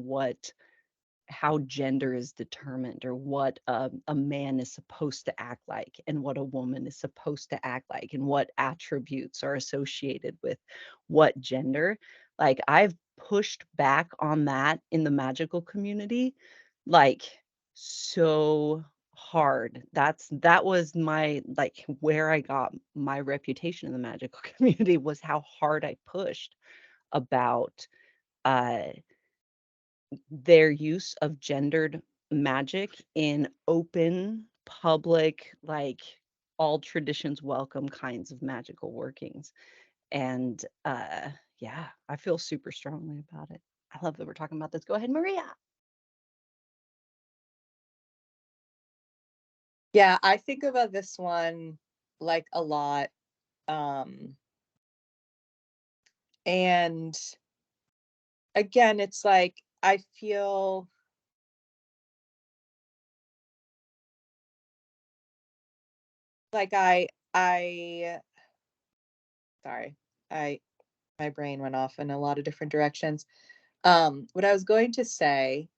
how gender is determined, or what a man is supposed to act like, and what a woman is supposed to act like, and what attributes are associated with what gender. Like I've pushed back on that in the magical community, like so hard. That was my like where I got my reputation in the magical community, was how hard I pushed about uh their use of gendered magic in open, public, like all traditions welcome kinds of magical workings. And yeah, I feel super strongly about it. I love that we're talking about this. Go ahead, Maria. Yeah, I think about this one like a lot. Um, and again, it's like I feel like I sorry, I my brain went off in a lot of different directions. What I was going to say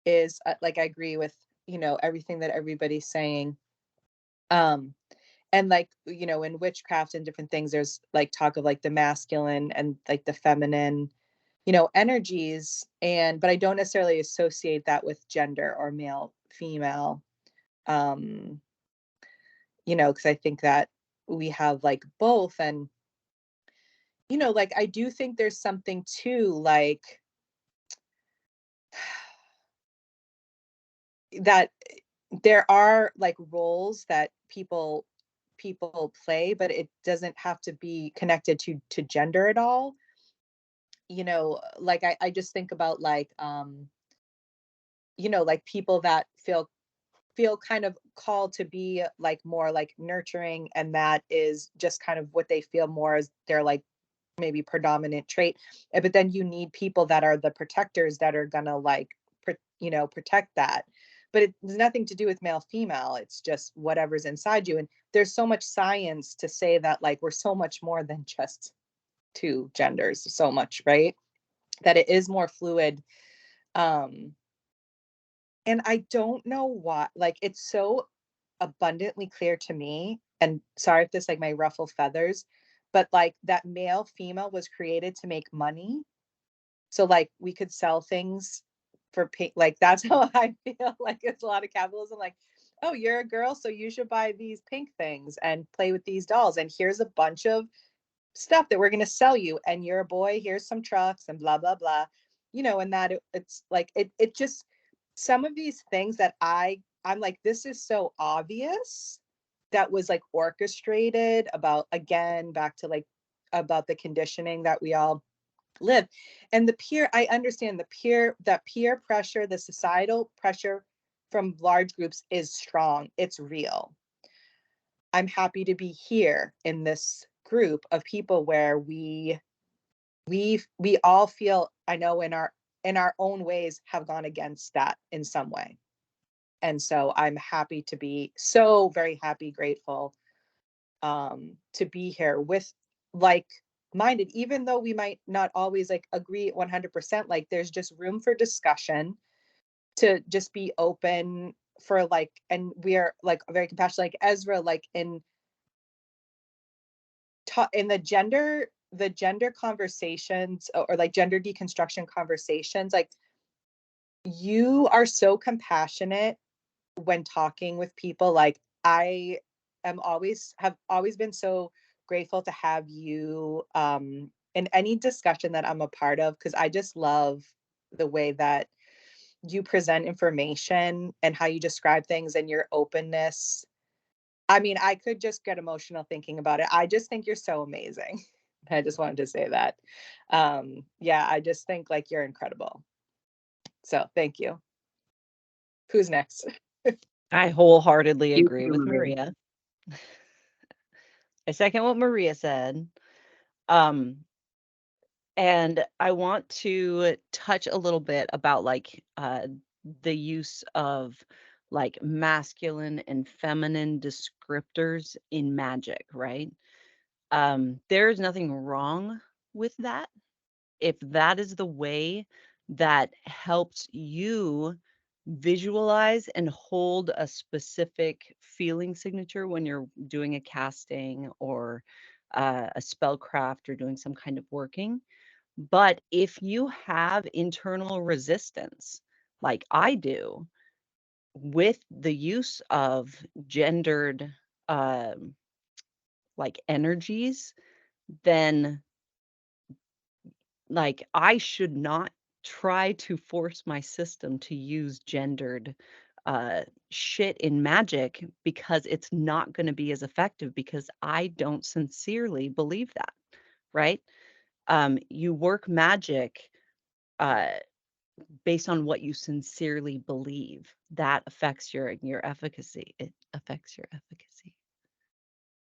is like I agree with, everything that everybody's saying. Um, and like, in witchcraft and different things, there's like talk of like the masculine and like the feminine, energies, but I don't necessarily associate that with gender or male, female. Um, because I think that we have like both. And like I do think there's something to like that there are like roles that people play, but it doesn't have to be connected to gender at all. Like I just think about like like people that feel kind of called to be like more like nurturing, and that is just kind of what they feel more as their like maybe predominant trait. But then you need people that are the protectors that are gonna like protect that. But it has nothing to do with male female, it's just whatever's inside you. And there's so much science to say that like we're so much more than just two genders, so much, right? That it is more fluid. um and I don't know why, like it's so abundantly clear to me, and sorry if this like may ruffle feathers, but like that male female was created to make money. So like we could sell things for pink, like that's how I feel. Like it's a lot of capitalism, like, oh, you're a girl, so you should buy these pink things and play with these dolls, and here's a bunch of stuff that we're going to sell you, and you're a boy, here's some trucks and blah blah blah. And that it's like it just, some of these things that I'm like, this is so obvious, that was like orchestrated, about, again, back to like about the conditioning that we all live. And I understand that peer pressure, the societal pressure from large groups is strong, it's real. I'm happy to be here in this group of people where we all feel, I know, in our own ways have gone against that in some way. And so I'm happy to be, so very happy, grateful, to be here with like minded, even though we might not always like agree 100%. Like there's just room for discussion, to just be open for like, and we are like very compassionate, like Ezra, like in the gender conversations, or like gender deconstruction conversations, like you are so compassionate when talking with people. Like I have always been so grateful to have you in any discussion that I'm a part of, because I just love the way that you present information and how you describe things, and your openness. I mean, I could just get emotional thinking about it. I just think you're so amazing. I just wanted to say that. Yeah, I just think like you're incredible. So thank you. Who's next? I wholeheartedly You agree too, with Maria. Maria. I second what Maria said. Um, and I want to touch a little bit about like the use of like masculine and feminine descriptors in magic, right? There's nothing wrong with that. If that is the way that helps you visualize and hold a specific feeling signature when you're doing a casting or a spellcraft or doing some kind of working. But if you have internal resistance, like I do, with the use of gendered like energies, then like I should not try to force my system to use gendered shit in magic because it's not going to be as effective because I don't sincerely believe that, right? You work magic uh based on what you sincerely believe. That affects your efficacy. It affects your efficacy.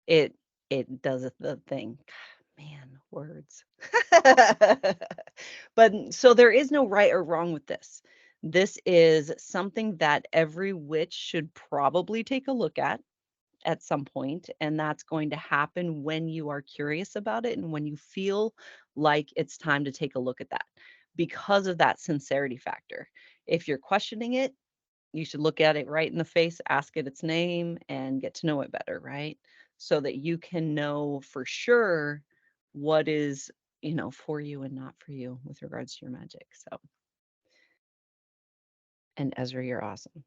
It does the thing. Man, words. But so there is no right or wrong with this. This is something that every witch should probably take a look at some point, and that's going to happen when you are curious about it and when you feel like it's time to take a look at that because of that sincerity factor. If you're questioning it, you should look at it right in the face, ask it its name, and get to know it better, right? So that you can know for sure what is, for you and not for you with regards to your magic. So, and Ezra, you're awesome.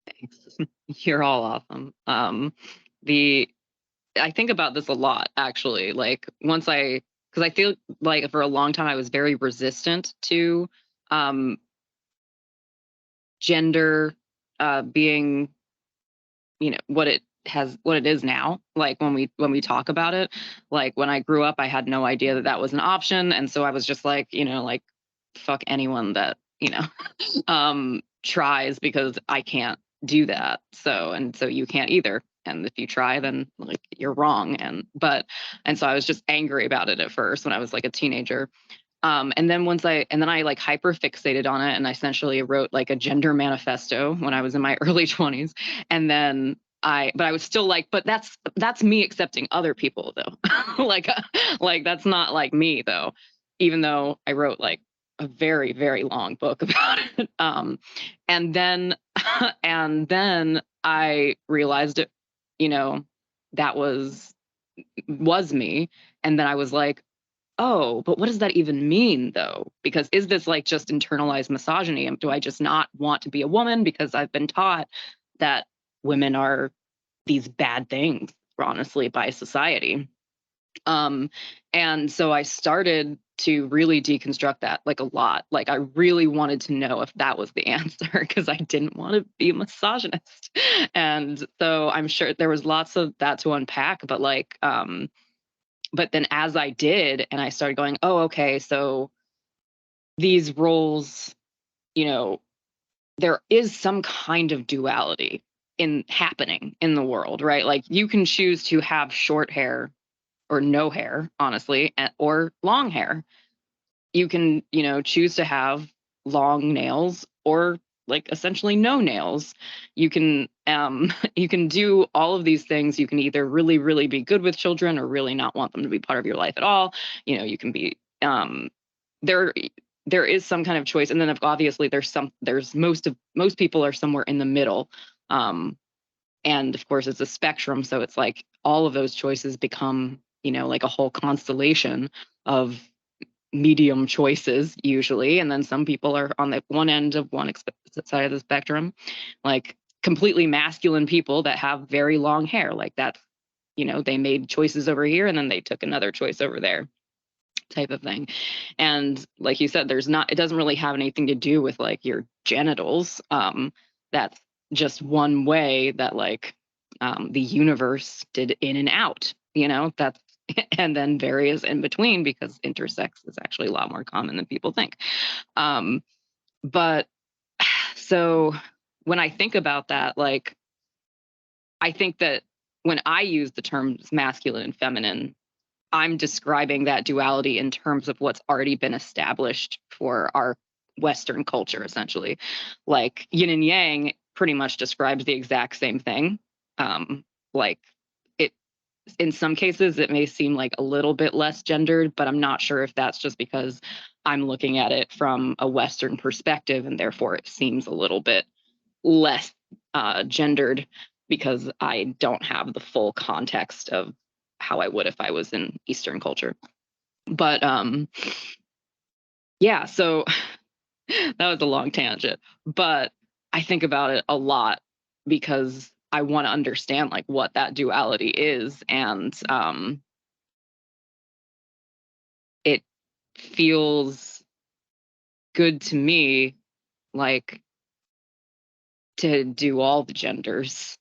Thanks. You're all awesome. The I think about this a lot, actually. Like because I feel like for a long time I was very resistant to um, gender being, what it is now. Like when we talk about it, like when I grew up, I had no idea that that was an option, and so I was just like, like fuck anyone that tries, because I can't do that. So you can't either. And if you try, then like you're wrong. And so I was just angry about it at first when I was like a teenager. And then I like hyper fixated on it, and I essentially wrote like a gender manifesto when I was in my early 20s. And then but I was still like, but that's me accepting other people though. like that's not like me though, even though I wrote like a very, very long book about it. And then, and then I realized it, that was me. And then I was like, oh, but what does that even mean though? Because is this like just internalized misogyny? Do I just not want to be a woman because I've been taught that women are these bad things, honestly, by society? And so I started to really deconstruct that like a lot. Like I really wanted to know if that was the answer because I didn't want to be a misogynist. And so I'm sure there was lots of that to unpack, but then as I did, and I started going, oh, okay, so these roles, there is some kind of duality happening in the world, right? Like you can choose to have short hair or no hair, honestly, or long hair. You can, choose to have long nails or like essentially no nails. You can you can do all of these things. You can either really, really be good with children or really not want them to be part of your life at all. You can be there there is some kind of choice. And then obviously there's most people are somewhere in the middle. And of course it's a spectrum. So it's like all of those choices become, like a whole constellation of medium choices usually. And then some people are on the one end of one side of the spectrum, like completely masculine people that have very long hair. Like that's, they made choices over here and then they took another choice over there, type of thing. And like you said, it doesn't really have anything to do with like your genitals. That's just one way that like the universe did in and out, that's and then various in between, because intersex is actually a lot more common than people think. But so when I think about that, like, I think that when I use the terms masculine and feminine, I'm describing that duality in terms of what's already been established for our Western culture, essentially. Like yin and yang pretty much describes the exact same thing. Like it, in some cases, it may seem like a little bit less gendered, but I'm not sure if that's just because I'm looking at it from a Western perspective, and therefore it seems a little bit less gendered, because I don't have the full context of how I would if I was in Eastern culture. But yeah, so that was a long tangent, but I think about it a lot because I want to understand like what that duality is, and it feels good to me, like, to do all the genders.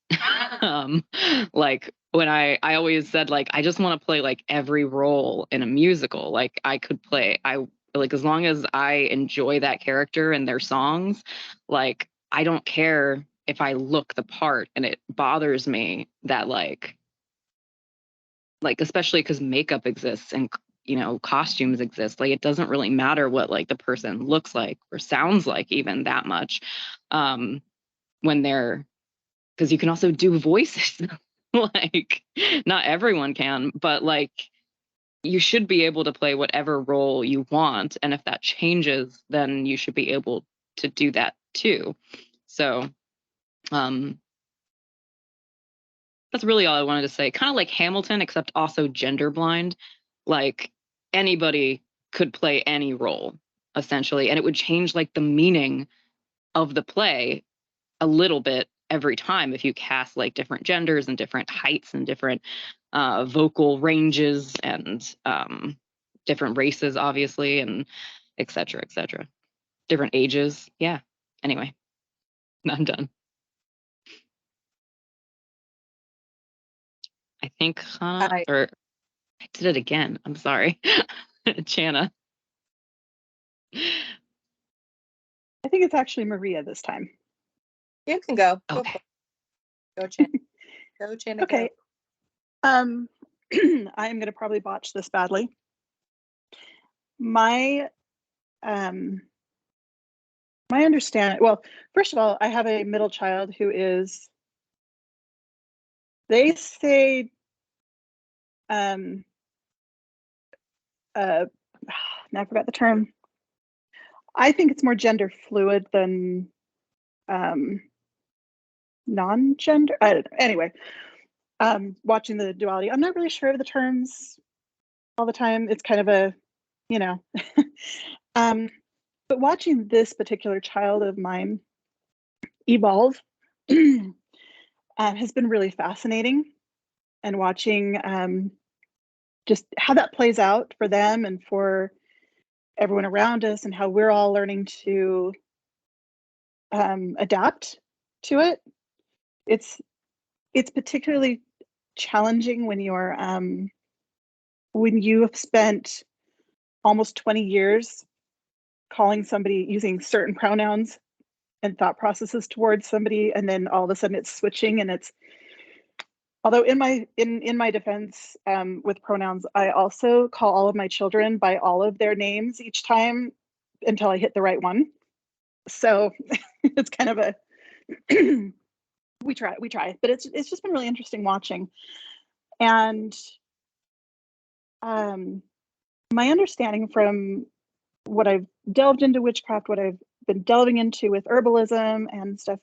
Like when I always said, like, I just want to play like every role in a musical. Like I could play, I like, as long as I enjoy that character and their songs, like I don't care if I look the part and it bothers me that like especially because makeup exists and costumes exist, like it doesn't really matter what like the person looks like or sounds like even that much, when they're, because you can also do voices. Like not everyone can, but like you should be able to play whatever role you want, and if that changes, then you should be able to do that too. So that's really all I wanted to say. Kind of like Hamilton, except also gender blind. Like anybody could play any role essentially, and it would change like the meaning of the play a little bit every time if you cast like different genders and different heights and different vocal ranges and different races, obviously, and et cetera, different ages. Yeah. Anyway, I'm done. I think Hannah, or I did it again. I'm sorry. Chana. I think it's actually Maria this time. You can go. Okay. Go, Chan. Go, Chan. Okay. I'm going to probably botch this badly. My understanding, well, first of all, I have a middle child who is, they say, now I forgot the term. I think it's more gender fluid than non-gender. I don't know. Anyway, watching the duality, I'm not really sure of the terms all the time. It's kind of a, but watching this particular child of mine evolve has been really fascinating, and watching just how that plays out for them and for everyone around us, and how we're all learning to adapt to it. It's particularly challenging when you're when you have spent almost 20 years calling somebody using certain pronouns and thought processes towards somebody, and then all of a sudden it's switching. And it's, although in my defense, with pronouns, I also call all of my children by all of their names each time until I hit the right one. So it's kind of a we try, but it's just been really interesting watching. And my understanding from what I've delved into witchcraft, what I've been delving into with herbalism and stuff,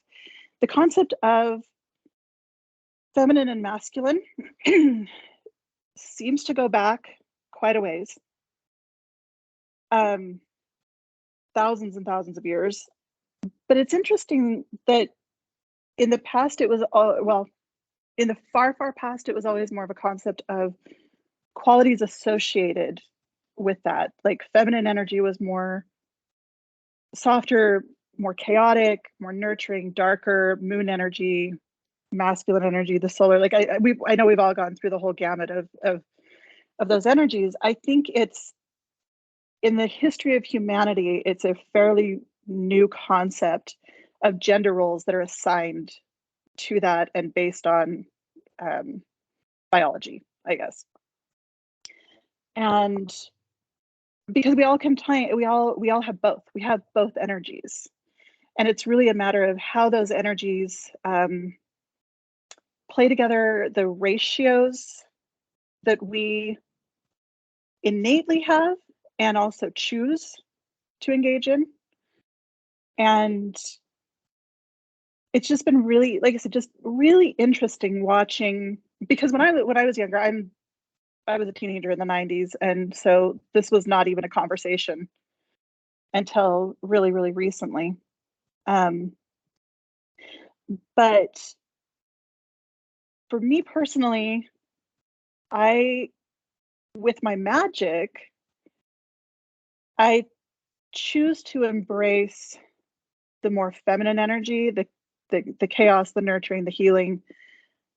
the concept of feminine and masculine seems to go back quite a ways, thousands and thousands of years. But it's interesting that in the past, it was in the far past, it was always more of a concept of qualities associated with that. Like feminine energy was more softer, more chaotic, more nurturing, darker. Moon energy masculine energy, the solar, like I know we've all gone through the whole gamut of those energies. I think it's, in the history of humanity, it's a fairly new concept of gender roles that are assigned to that and based on biology, I guess. And because we all we all have both. We have both energies, and it's really a matter of how those energies play together, the ratios that we innately have and also choose to engage in. And it's just been really, like I said, just really interesting watching, because when I was younger, I was a teenager in the 90s, and so this was not even a conversation until really, really recently. But for me personally, with my magic, I choose to embrace the more feminine energy, the chaos, the nurturing, the healing,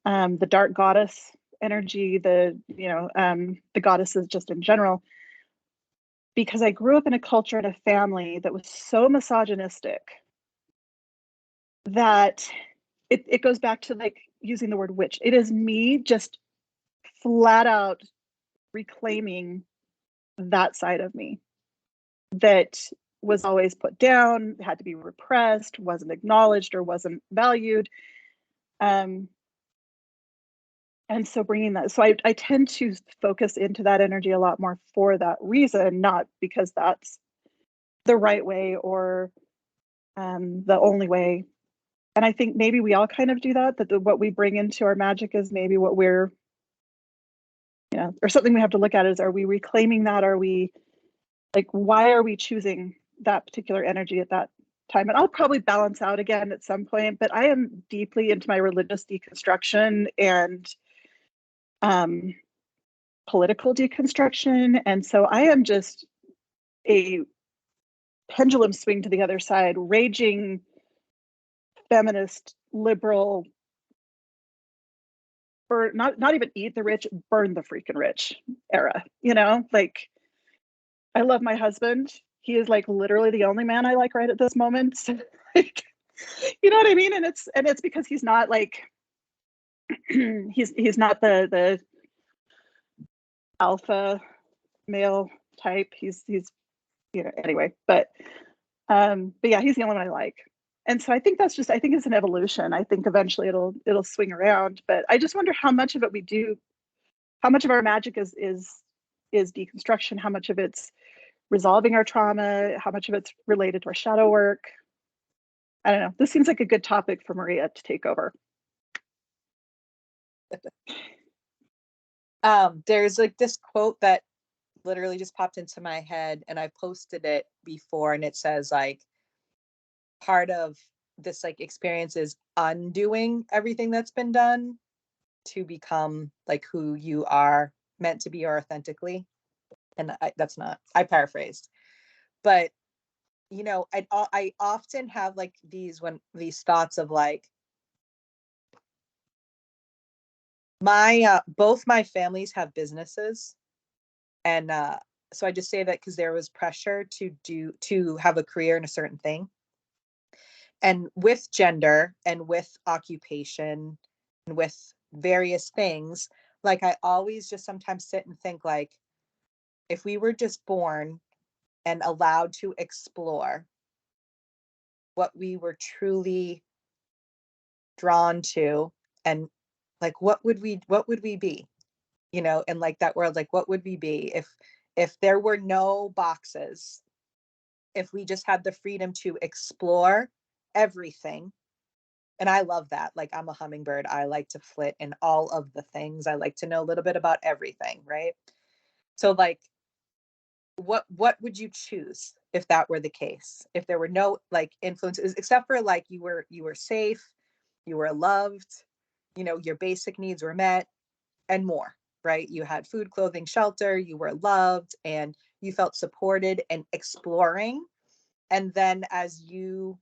the dark goddess energy, the goddesses just in general, because I grew up in a culture and a family that was so misogynistic that it goes back to, like, using the word witch. It is me just flat out reclaiming that side of me that was always put down, had to be repressed, wasn't acknowledged, or wasn't valued. And so bringing that, so I tend to focus into that energy a lot more for that reason, not because that's the right way or the only way. And I think maybe we all kind of do that, what we bring into our magic is maybe what we're, or something we have to look at is, are we reclaiming that? Are we, like, why are we choosing that particular energy at that time? And I'll probably balance out again at some point, but I am deeply into my religious deconstruction and political deconstruction. And so I am just a pendulum swing to the other side, raging feminist, liberal, not even eat the rich, burn the freaking rich era. Like, I love my husband. He is, like, literally the only man I like right at this moment. So, like, you know what I mean? And it's because he's not, like, he's not the alpha male type. He's anyway, but yeah, he's the only one I like. And so I think I think it's an evolution. I think eventually it'll swing around, but I just wonder how much of it we do, how much of our magic is deconstruction, how much of it's resolving our trauma, how much of it's related to our shadow work. I don't know. This seems like a good topic for Maria to take over. There's, like, this quote that literally just popped into my head, and I posted it before, and it says, like, part of this, like, experience is undoing everything that's been done to become, like, who you are meant to be, or authentically. And I paraphrased, but I often have, like, these thoughts of, like, both my families have businesses, and so I just say that because there was pressure to have a career in a certain thing, and with gender and with occupation and with various things, like, I always just sometimes sit and think, like, if we were just born and allowed to explore what we were truly drawn to, and, like, what would we be, and, like, that world, like, what would we be if there were no boxes, if we just had the freedom to explore everything. And I love that. Like, I'm a hummingbird. I like to flit in all of the things. I like to know a little bit about everything, right? So, like, what would you choose if that were the case? If there were no, like, influences, except for, like, you were safe, you were loved, your basic needs were met, and more, right? You had food, clothing, shelter, you were loved, and you felt supported and exploring. And then as you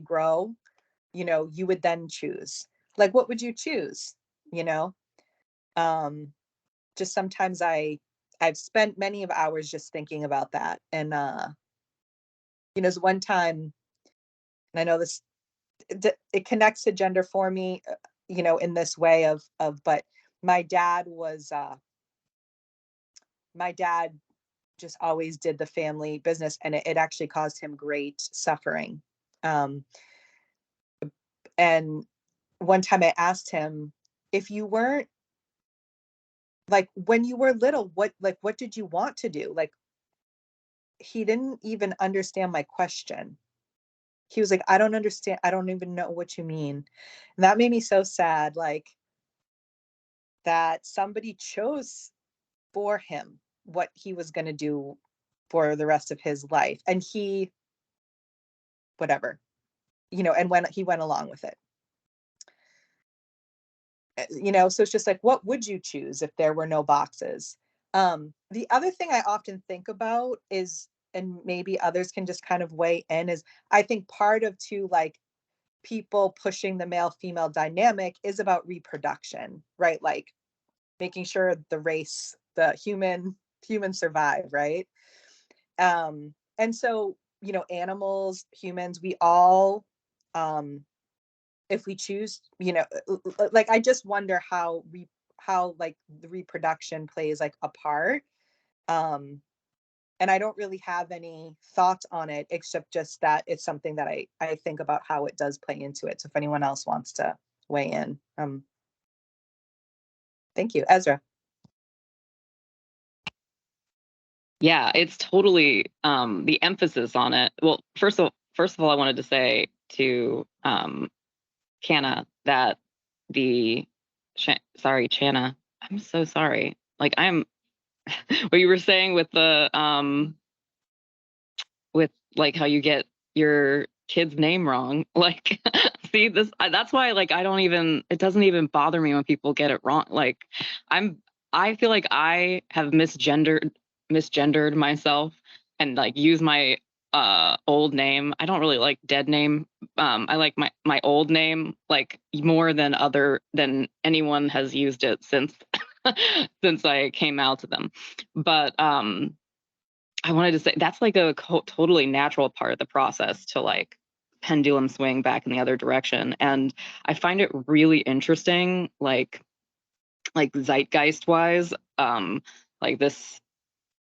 grow, you would then choose. Like, what would you choose? You know, just sometimes I've spent many of hours just thinking about that. And, there's one time, and I know this, it connects to gender for me, in this way but my dad was, my dad just always did the family business, and it actually caused him great suffering. Um, and one time I asked him, if you weren't, like, when you were little, what did you want to do? Like, he didn't even understand my question. He was like, I don't understand. I don't even know what you mean. And that made me so sad. Like, that somebody chose for him what he was going to do for the rest of his life. And he, whatever, and when he went along with it. So it's just like, what would you choose if there were no boxes? The other thing I often think about is, and maybe others can just kind of weigh in, is I think part of too, like, people pushing the male female dynamic is about reproduction, right? Like, making sure the human survive, right? And so, animals, humans, we all, if we choose, like, I just wonder how like the reproduction plays like a part. And I don't really have any thoughts on it, except just that it's something that I think about how it does play into it. So if anyone else wants to weigh in, thank you, Ezra. Yeah, it's totally the emphasis on it. Well, first of all, I wanted to say to Canna that Channa, I'm so sorry. Like, I'm what you were saying with the with like how you get your kid's name wrong. Like, see this, that's why, like, it doesn't even bother me when people get it wrong. Like, I feel like I have misgendered myself and like use my old name. I don't really like dead name. I like my old name like more than anyone has used it since since I came out to them. But I wanted to say that's like a totally natural part of the process to like pendulum swing back in the other direction. And I find it really interesting, like zeitgeist wise, like this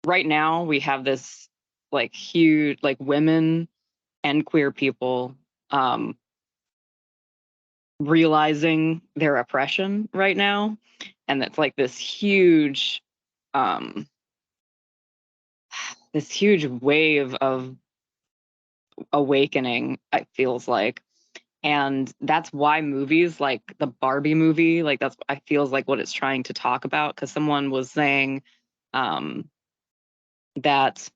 right now we have this like huge, like women and queer people realizing their oppression right now. And it's like this huge wave of awakening, it feels like. And that's why movies like the Barbie movie, like that's I feels like what it's trying to talk about, because someone was saying that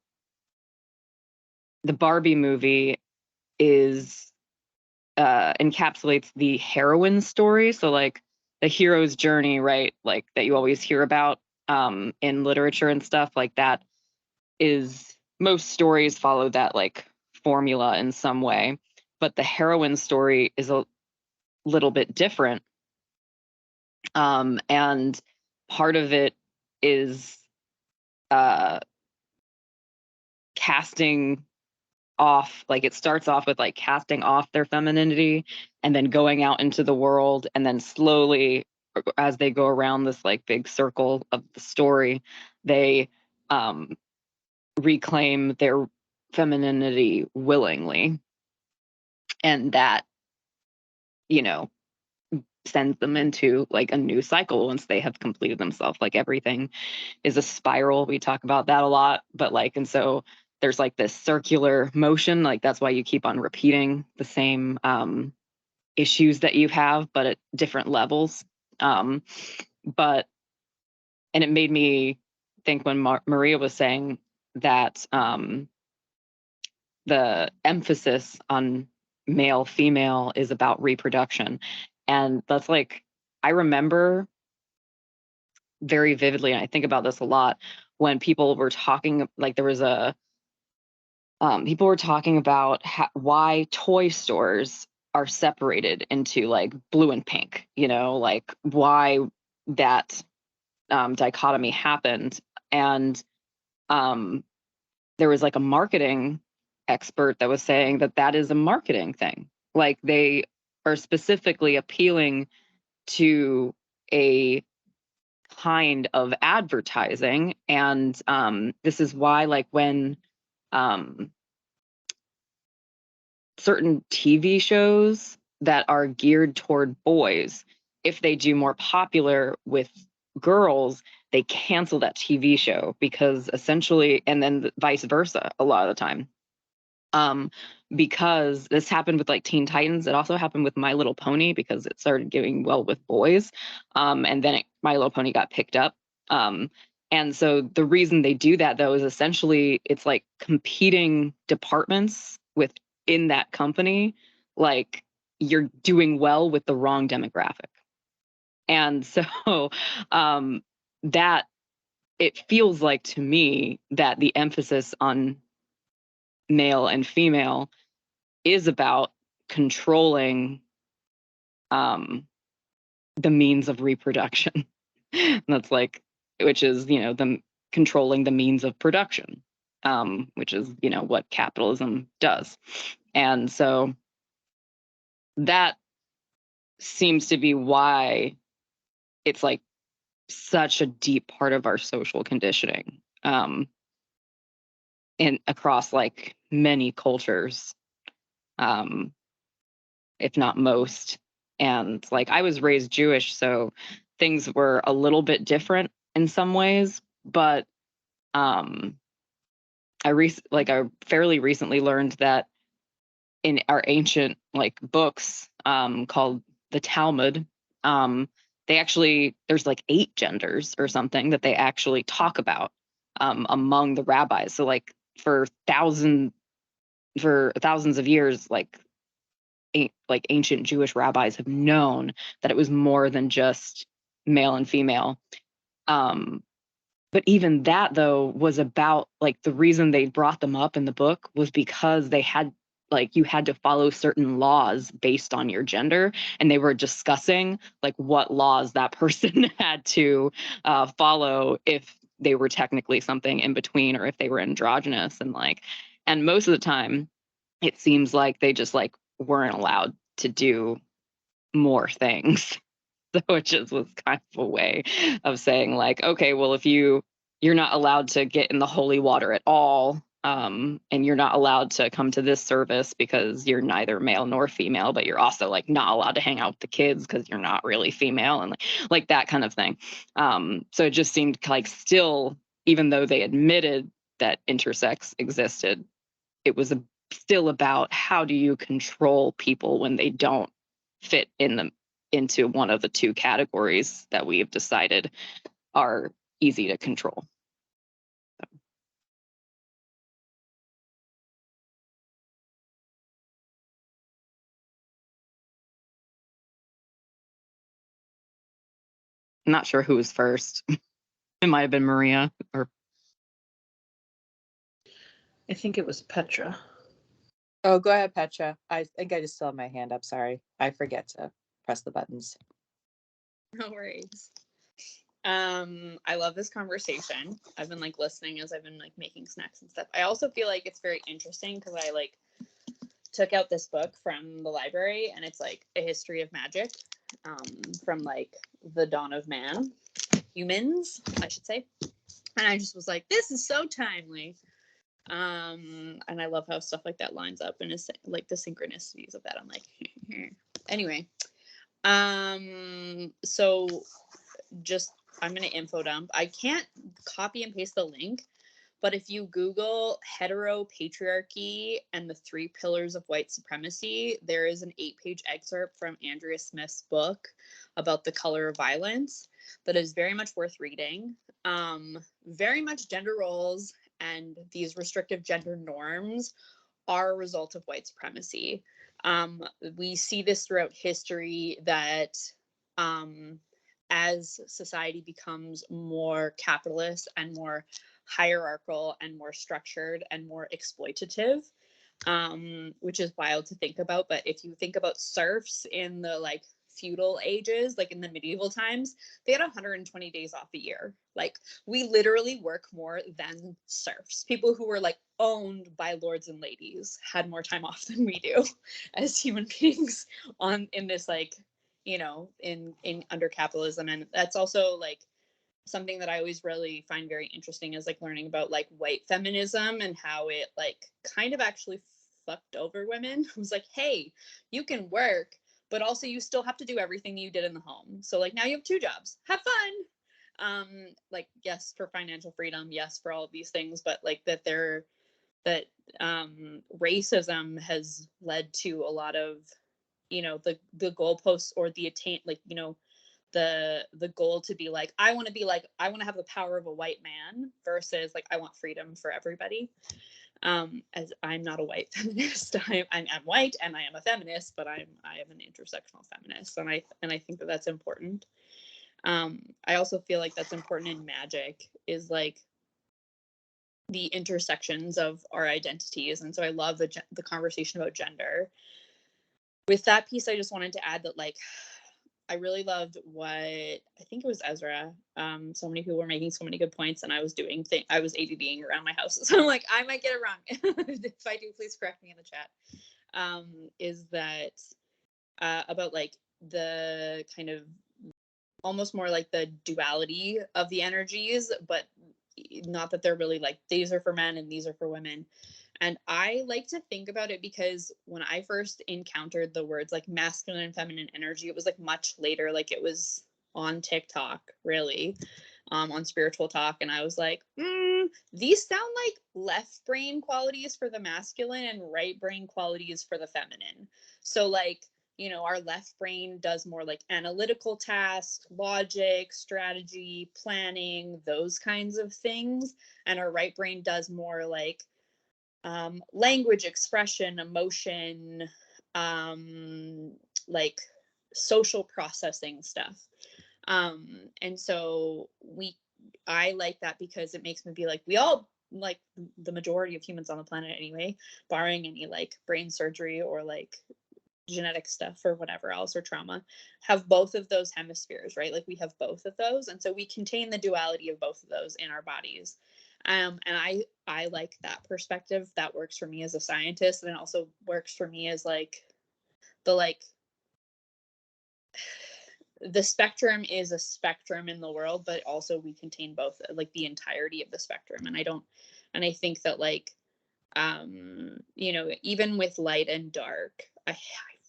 the Barbie movie is encapsulates the heroine's story, so like the hero's journey, right? Like that you always hear about in literature and stuff like that. Is most stories follow that like formula in some way, but the heroine story is a little bit different. And part of it is casting off, like it starts off with like casting off their femininity and then going out into the world, and then slowly as they go around this like big circle of the story, they reclaim their femininity willingly, and that sends them into like a new cycle once they have completed themselves. Like everything is a spiral. We talk about that a lot, but like, and so there's like this circular motion. Like that's why you keep on repeating the same issues that you have, but at different levels. But and it made me think when Maria was saying that the emphasis on male female is about reproduction, and that's like I remember very vividly, and I think about this a lot when people were talking, like there was people were talking about why toy stores are separated into like blue and pink, you know, like why that dichotomy happened. And there was like a marketing expert that was saying that that is a marketing thing. Like they are specifically appealing to a kind of advertising. And this is why, like, when certain TV shows that are geared toward boys, if they do more popular with girls, they cancel that TV show because essentially, and then vice versa a lot of the time. Because this happened with like Teen Titans. It also happened with My Little Pony because it started doing well with boys. And then My Little Pony got picked up. And so the reason they do that though is essentially it's like competing departments within that company. Like you're doing well with the wrong demographic. And so that it feels like to me that the emphasis on male and female is about controlling the means of reproduction. That's like, which is, you know, the controlling the means of production, which is, you know, what capitalism does. And so that seems to be why it's like such a deep part of our social conditioning, and across like many cultures, if not most. And like I was raised Jewish, so things were a little bit different in some ways, but I fairly recently learned that in our ancient like books called the Talmud, they actually, there's like 8 genders or something that they actually talk about among the rabbis. So like for thousands of years, like ancient Jewish rabbis have known that it was more than just male and female. But even that though was about like the reason they brought them up in the book was because they had like you had to follow certain laws based on your gender, and they were discussing like what laws that person had to follow if they were technically something in between or if they were androgynous. And most of the time it seems like they just like weren't allowed to do more things. So it just was kind of a way of saying like, okay, well, if you're not allowed to get in the holy water at all, and you're not allowed to come to this service because you're neither male nor female, but you're also like not allowed to hang out with the kids because you're not really female, and like that kind of thing. So it just seemed like still, even though they admitted that intersex existed, it was still about how do you control people when they don't fit into one of the 2 categories that we've decided are easy to control. I'm not sure who was first. It might have been Maria or. I think it was Petra. Oh, go ahead, Petra. I think I just still have my hand up. Sorry. I forget to press the buttons. No worries. I love this conversation. I've been like listening as I've been like making snacks and stuff. I also feel like it's very interesting because I like took out this book from the library, and it's like a history of magic, from like the dawn of man, humans, I should say. And I just was like, this is so timely. And I love how stuff like that lines up, and is like the synchronicities of that. I'm like, anyway. So just I'm gonna info dump. I can't copy and paste the link, but if you Google heteropatriarchy and the 3 pillars of white supremacy, there is an 8-page excerpt from Andrea Smith's book about the color of violence that is very much worth reading. Very much gender roles and these restrictive gender norms are a result of white supremacy. We see this throughout history that as society becomes more capitalist and more hierarchical and more structured and more exploitative, which is wild to think about. But if you think about serfs in the like feudal ages, like in the medieval times, they had 120 days off a year. Like we literally work more than serfs. People who were like owned by lords and ladies had more time off than we do as human beings in this like, you know, in under capitalism. And that's also like something that I always really find very interesting is like learning about like white feminism and how it like kind of actually fucked over women. It was like, hey, you can work, but also you still have to do everything you did in the home. So like now you have 2 jobs. Have fun. Like yes for financial freedom, yes for all of these things, but like that racism has led to a lot of, you know, the goalposts or the attain, like, you know, the goal to be like, I want to have the power of a white man versus like I want freedom for everybody. As I'm not a white feminist, I'm white and I am a feminist, but I am an intersectional feminist, and I think that that's important. I also feel like that's important in magic, is like the intersections of our identities, and so I love the conversation about gender. With that piece, I just wanted to add that like I really loved what I think it was Ezra. So many people were making so many good points, and I was I was ADDing around my house, so I'm like, I might get it wrong. If I do, please correct me in the chat. Is that about like the kind of almost more like the duality of the energies, but not that they're really like these are for men and these are for women. And I like to think about it because when I first encountered the words like masculine and feminine energy, it was like much later, like it was on TikTok, really, on Spiritual Talk. And I was like, these sound like left brain qualities for the masculine and right brain qualities for the feminine. So like, you know, our left brain does more like analytical tasks, logic, strategy, planning, those kinds of things. And our right brain does more like language, expression, emotion, like social processing stuff. And so I like that because it makes me be like, we all, like the majority of humans on the planet anyway, barring any like brain surgery or like genetic stuff or whatever else or trauma, have both of those hemispheres, right? Like we have both of those, and so we contain the duality of both of those in our bodies. And I like that perspective. That works for me as a scientist, and it also works for me as like the spectrum is a spectrum in the world, but also we contain both, like the entirety of the spectrum. And I think that like you know, even with light and dark, I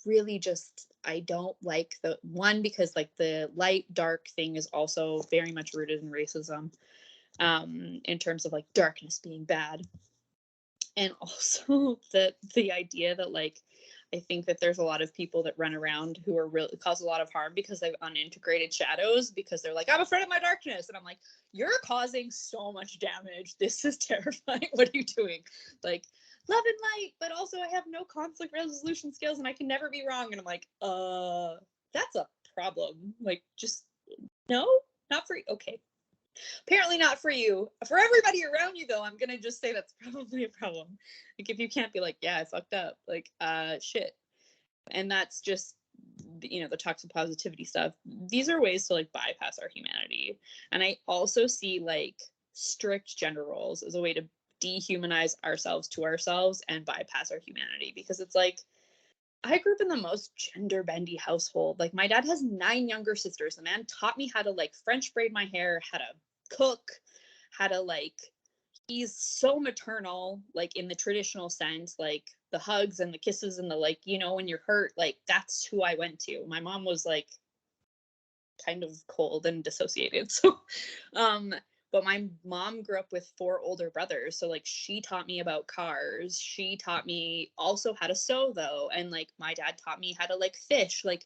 really just, I don't like the one, because like the light dark thing is also very much rooted in racism, in terms of like darkness being bad. And also the idea that like, I think that there's a lot of people that run around who are really cause a lot of harm because they've unintegrated shadows, because they're like, I'm afraid of my darkness. And I'm like, you're causing so much damage. This is terrifying. What are you doing? Like, love and light, but also I have no conflict resolution skills and I can never be wrong. And I'm like, that's a problem. Like, just no, not for you. Okay. Apparently not for you. For everybody around you, though, I'm gonna just say that's probably a problem. Like, if you can't be like, yeah, I fucked up, like, shit. And that's just, you know, the toxic positivity stuff. These are ways to like bypass our humanity. And I also see like strict gender roles as a way to dehumanize ourselves to ourselves and bypass our humanity, because it's like, I grew up in the most gender bendy household. Like my dad has 9 younger sisters. The man taught me how to like French braid my hair, how to cook, how to like, he's so maternal, like in the traditional sense, like the hugs and the kisses and the like, you know, when you're hurt, like that's who I went to. My mom was like kind of cold and dissociated. So but my mom grew up with 4 older brothers, so like she taught me about cars. She taught me also how to sew though, and like my dad taught me how to like fish. Like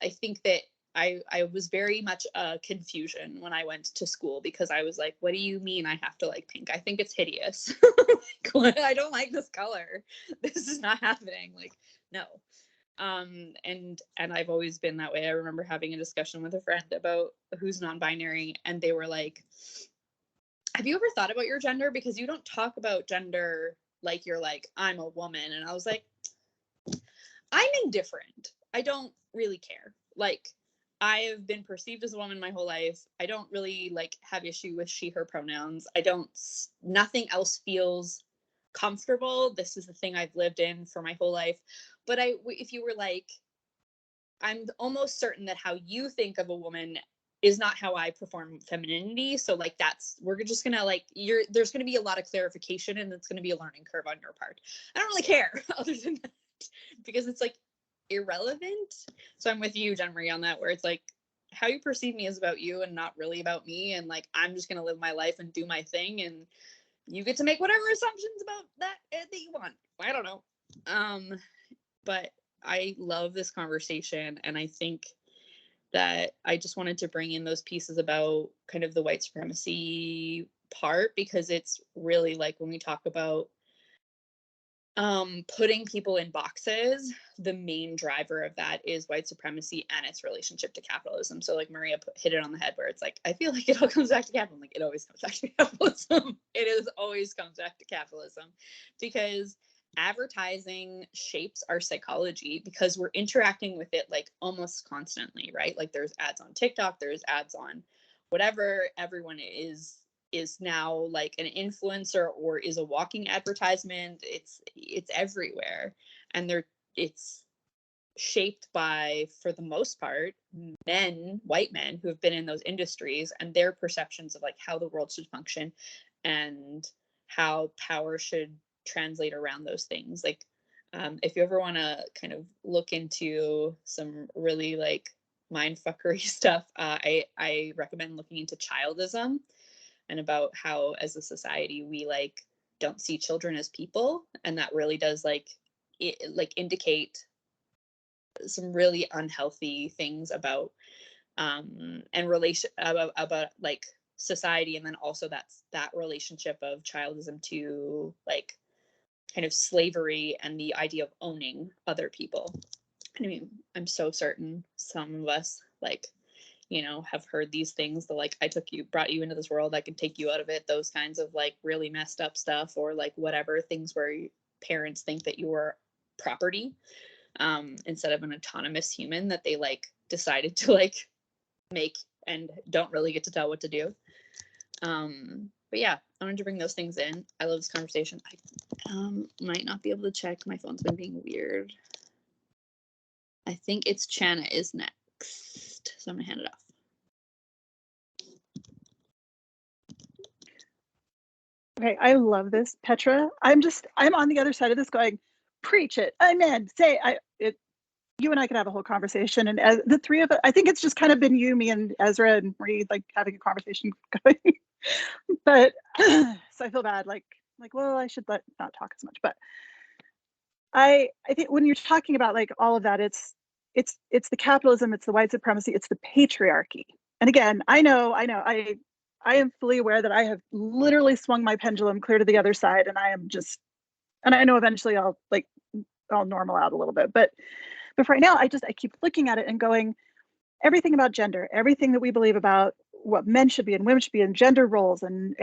I think that I was very much confusion when I went to school, because I was like, what do you mean I have to like pink? I think it's hideous. Like, I don't like this color. This is not happening. Like, no. And I've always been that way. I remember having a discussion with a friend about who's non-binary, and they were like, have you ever thought about your gender? Because you don't talk about gender like you're like, I'm a woman. And I was like, I'm indifferent. I don't really care. Like, I've been perceived as a woman my whole life. I don't really like have issue with she, her pronouns. Nothing else feels comfortable. This is the thing I've lived in for my whole life. But if you were like, I'm almost certain that how you think of a woman is not how I perform femininity. So like we're just gonna like there's gonna be a lot of clarification, and it's gonna be a learning curve on your part. I don't really care other than that, because it's like irrelevant. So I'm with you, Jen Marie, on that, where it's like how you perceive me is about you and not really about me. And like, I'm just gonna live my life and do my thing, and you get to make whatever assumptions about that you want. I don't know. But I love this conversation, and I think that I just wanted to bring in those pieces about kind of the white supremacy part, because it's really like when we talk about putting people in boxes, the main driver of that is white supremacy and its relationship to capitalism. So like Maria hit it on the head, where it's like, I feel like it all comes back to capitalism. Like, it always comes back to capitalism. Always comes back to capitalism, because advertising shapes our psychology, because we're interacting with it like almost constantly, right? Like, there's ads on TikTok, there's ads on whatever. Everyone is now like an influencer or is a walking advertisement. It's everywhere, and it's shaped by, for the most part, white men who have been in those industries, and their perceptions of like how the world should function and how power should translate around those things. Like, if you ever want to kind of look into some really like mindfuckery stuff, I recommend looking into childism, and about how as a society we like don't see children as people, and that really does indicate some really unhealthy things about and relation about like society, and then also that relationship of childism to like kind of slavery and the idea of owning other people. I mean, I'm so certain some of us like, have heard these things, the like, brought you into this world, I can take you out of it, those kinds of like really messed up stuff, or like whatever things where parents think that you are property, instead of an autonomous human that they like decided to like make and don't really get to tell what to do. But yeah, I wanted to bring those things in. I love this conversation. I might not be able to check. My phone's been being weird. I think it's Chana is next, so I'm gonna hand it off. Okay, I love this, Petra. I'm on the other side of this going, preach it. Amen. You and I could have a whole conversation, and as the three of us, I think it's just kind of been you, me, and Ezra and Marie like having a conversation going. But so I feel bad, like, well, I should not talk as much. But I think when you're talking about like all of that, it's the capitalism, it's the white supremacy, it's the patriarchy. And again, I am fully aware that I have literally swung my pendulum clear to the other side, and I know eventually I'll normal out a little bit, but for right now, I keep looking at it and going, everything about gender, everything that we believe about what men should be and women should be, and gender roles and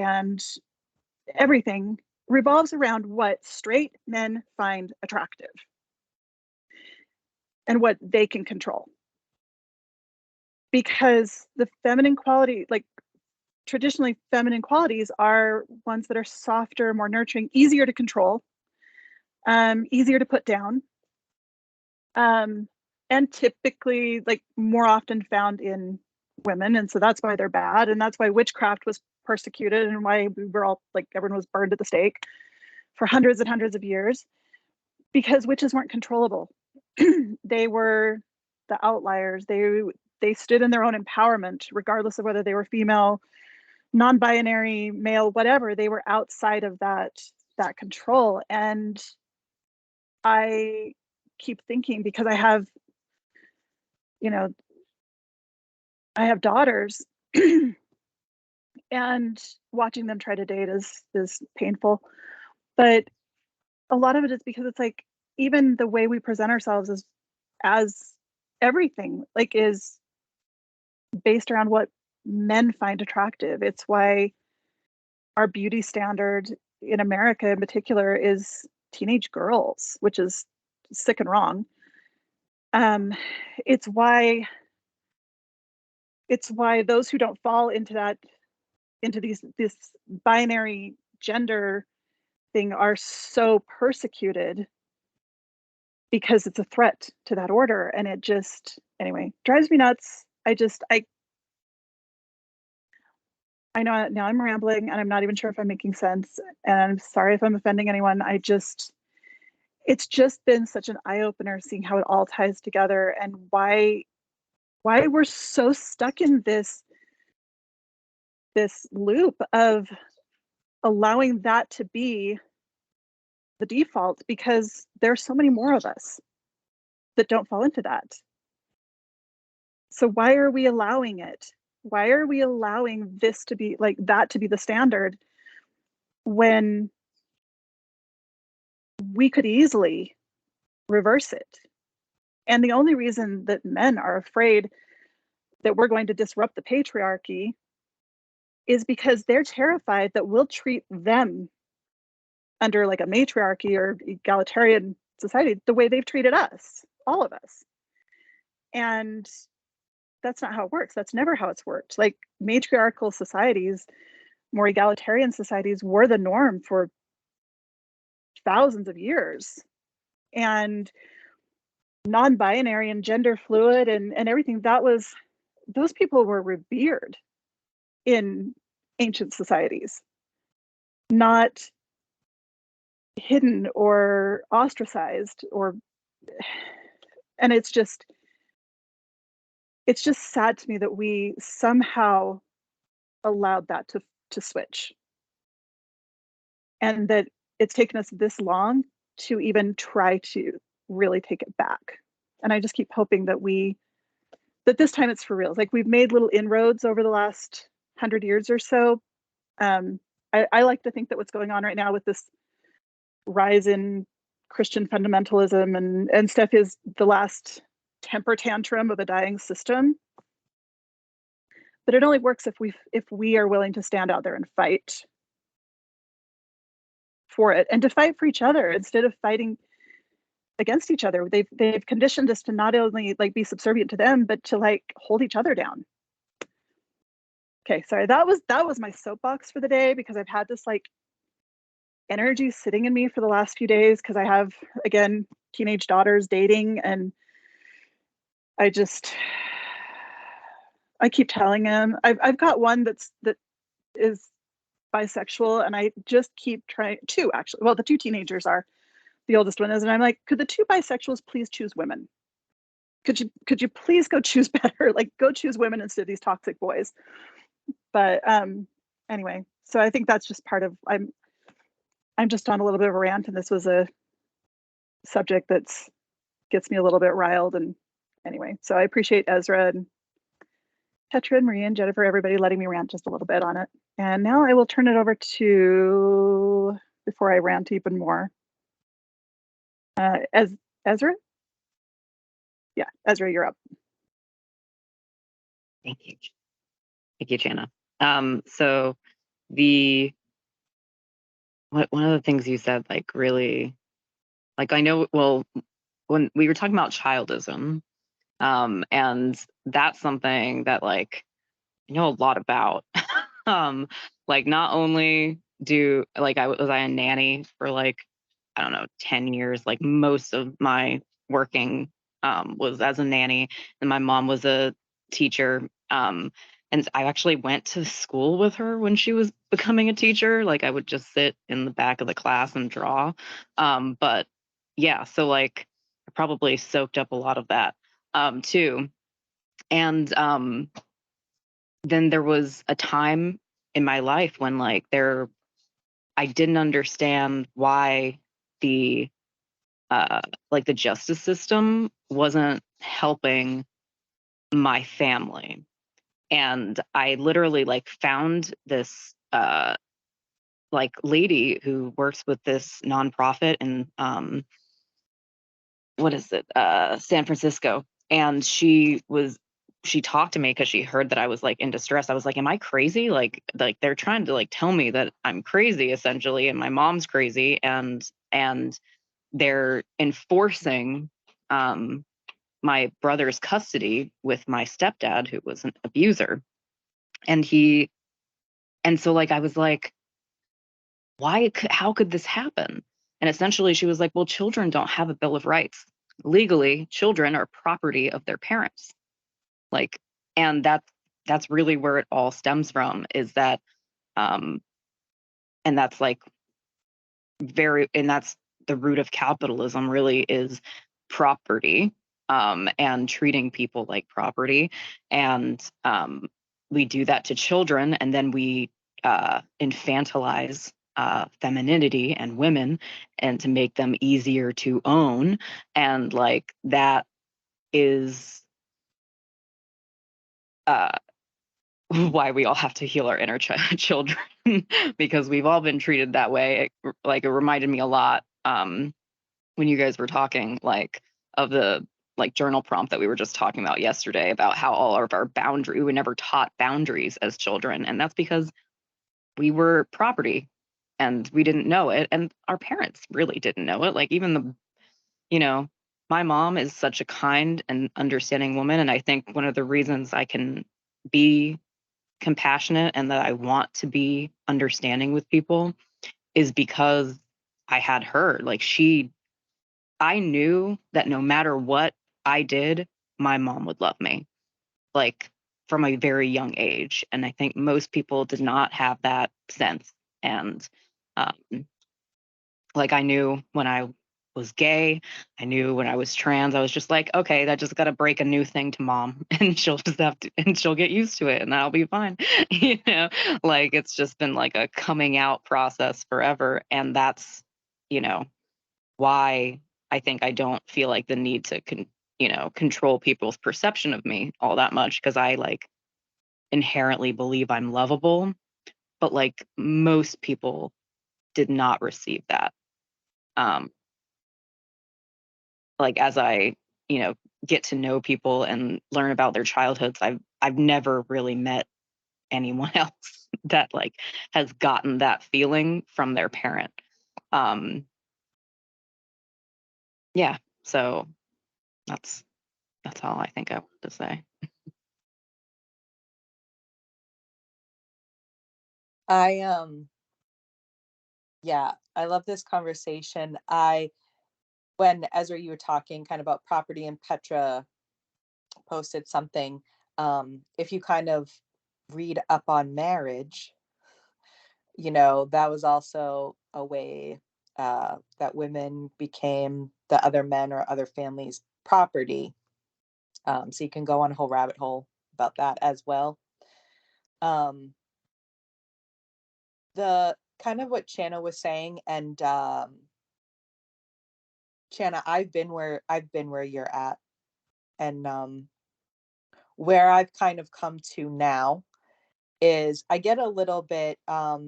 everything revolves around what straight men find attractive and what they can control. Because the feminine quality, like traditionally feminine qualities, are ones that are softer, more nurturing, easier to control, easier to put down, and typically like more often found in women. And so that's why they're bad, and that's why witchcraft was persecuted, and why we were all like, everyone was burned at the stake for hundreds and hundreds of years, because witches weren't controllable. They were the outliers. They stood in their own empowerment, regardless of whether they were female, non-binary, male, whatever. They were outside of that control. And I keep thinking, because I have daughters, and watching them try to date is painful. But a lot of it is because it's like, even the way we present ourselves as everything like is based around what men find attractive. It's why our beauty standard in America in particular is teenage girls, which is sick and wrong. It's why those who don't fall into this binary gender thing are so persecuted, because it's a threat to that order. And it just, anyway, drives me nuts. I know now I'm rambling and I'm not even sure if I'm making sense, and I'm sorry if I'm offending anyone. It's just been such an eye-opener seeing how it all ties together, and why we're so stuck in this loop of allowing that to be the default, because there's so many more of us that don't fall into that. So why are we allowing it? Why are we allowing this to be like that, to be the standard, when we could easily reverse it? And the only reason that men are afraid that we're going to disrupt the patriarchy is because they're terrified that we'll treat them under like a matriarchy or egalitarian society the way they've treated us, all of us. And that's not how it works. That's never how it's worked. Like, matriarchal societies, more egalitarian societies, were the norm for thousands of years. And non-binary and gender fluid and everything, those people were revered in ancient societies, not hidden or ostracized. And it's just sad to me that we somehow allowed that to switch, and that it's taken us this long to even try to really take it back. And I just keep hoping that this time it's for real. Like, we've made little inroads over the last 100 years or so. I like to think that what's going on right now with this rise in Christian fundamentalism and stuff is the last temper tantrum of a dying system. But it only works if we are willing to stand out there and fight for it, and to fight for each other instead of fighting against each other. They've conditioned us to not only like be subservient to them, but to like hold each other down. Okay, sorry, that was my soapbox for the day, because I've had this like energy sitting in me for the last few days, because I have, again, teenage daughters dating, and I keep telling them, I've got one that is bisexual, and I just keep trying, two actually, well, the two teenagers are, the oldest one is, and I'm like, could the two bisexuals please choose women? Could you please go choose better? Like, go choose women instead of these toxic boys. But anyway, so I think that's just part of, I'm just on a little bit of a rant, and this was a subject that's gets me a little bit riled. And anyway, so I appreciate Ezra and Petra and Maria and Jennifer, everybody letting me rant just a little bit on it. And now I will turn it over to, before I rant even more, Ezra? Yeah, Ezra, you're up. Thank you. Thank you, Jana. So one of the things you said, like, really, like, I know, well, when we were talking about childism, and that's something that, like, I know a lot about. Like, not only was I a nanny for like, I don't know, 10 years, like most of my working was as a nanny, and my mom was a teacher. And I actually went to school with her when she was becoming a teacher. Like, I would just sit in the back of the class and draw. But yeah, so like I probably soaked up a lot of that too. And then there was a time in my life when like I didn't understand why the like the justice system wasn't helping my family. And I literally like found this like lady who works with this nonprofit in what is it, San Francisco. And she was she talked to me because she heard that I was like in distress. I was like, am I crazy? Like they're trying to like tell me that I'm crazy essentially, and my mom's crazy, and they're enforcing my brother's custody with my stepdad, who was an abuser. And so like I was like, how could this happen? And essentially she was like, well, children don't have a bill of rights. Legally, children are property of their parents. Like, and that's really where it all stems from, is that and that's like and that's the root of capitalism, really, is property, and treating people like property. And we do that to children, and then we infantilize femininity and women, and to make them easier to own. And like that is why we all have to heal our inner children, because we've all been treated that way. It reminded me a lot when you guys were talking, like, of the like journal prompt that we were just talking about yesterday, about how all of our we were never taught boundaries as children, and that's because we were property and we didn't know it, and our parents really didn't know it. Like, even my mom is such a kind and understanding woman, and I think one of the reasons I can be compassionate and that I want to be understanding with people is because I had her. Like, I knew that no matter what I did, my mom would love me, like, from a very young age. And I think most people did not have that sense. And um, like, I knew when I was gay, I knew when I was trans, I was just like, okay, that just got to break a new thing to mom, and she'll just and she'll get used to it, and that'll be fine. Like, it's just been like a coming out process forever. And that's, why I think I don't feel like the need to control people's perception of me all that much, because I like inherently believe I'm lovable. But like, most people did not receive that. Like, as I, get to know people and learn about their childhoods, I've never really met anyone else that like has gotten that feeling from their parent. Yeah, so that's all I think I want to say. Yeah, I love this conversation. When Ezra, you were talking kind of about property, and Petra posted something, if you kind of read up on marriage, that was also a way that women became the other men or other families' property. So you can go on a whole rabbit hole about that as well. The kind of what Chana was saying, and Chana, I've been where you're at, and where I've kind of come to now is I get a little bit. I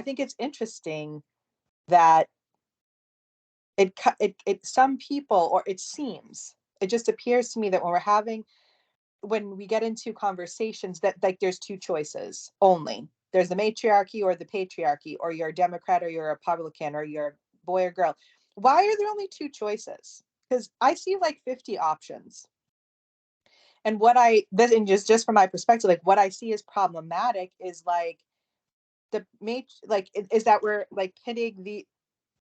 think it's interesting that some people, or it just appears to me that when we get into conversations, that like there's two choices only. There's the matriarchy or the patriarchy, or you're a Democrat or you're a Republican, or you're a boy or girl. Why are there only two choices? Because I see like 50 options. And and just from my perspective, like what I see as problematic is like is that we're like pitting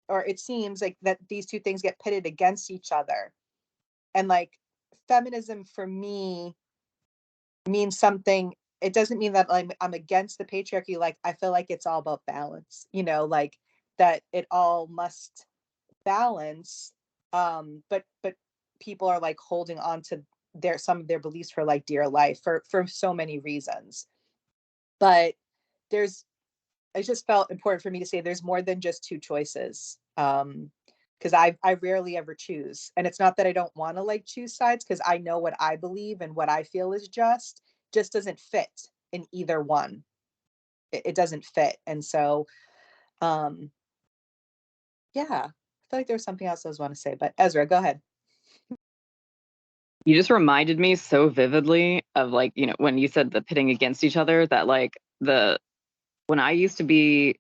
or it seems like that these two things get pitted against each other. And like, feminism for me means something. It doesn't mean that I'm against the patriarchy. Like, I feel like it's all about balance, like that it all must balance. But people are like holding on to some of their beliefs for like dear life for so many reasons. But it just felt important for me to say there's more than just two choices. Because I rarely ever choose. And it's not that I don't want to like choose sides, because I know what I believe and what I feel is just doesn't fit in either one. It doesn't fit. And so, yeah, I feel like there was something else I was want to say, but Ezra, go ahead. You just reminded me so vividly of like, you know, when you said the pitting against each other, that like when I used to be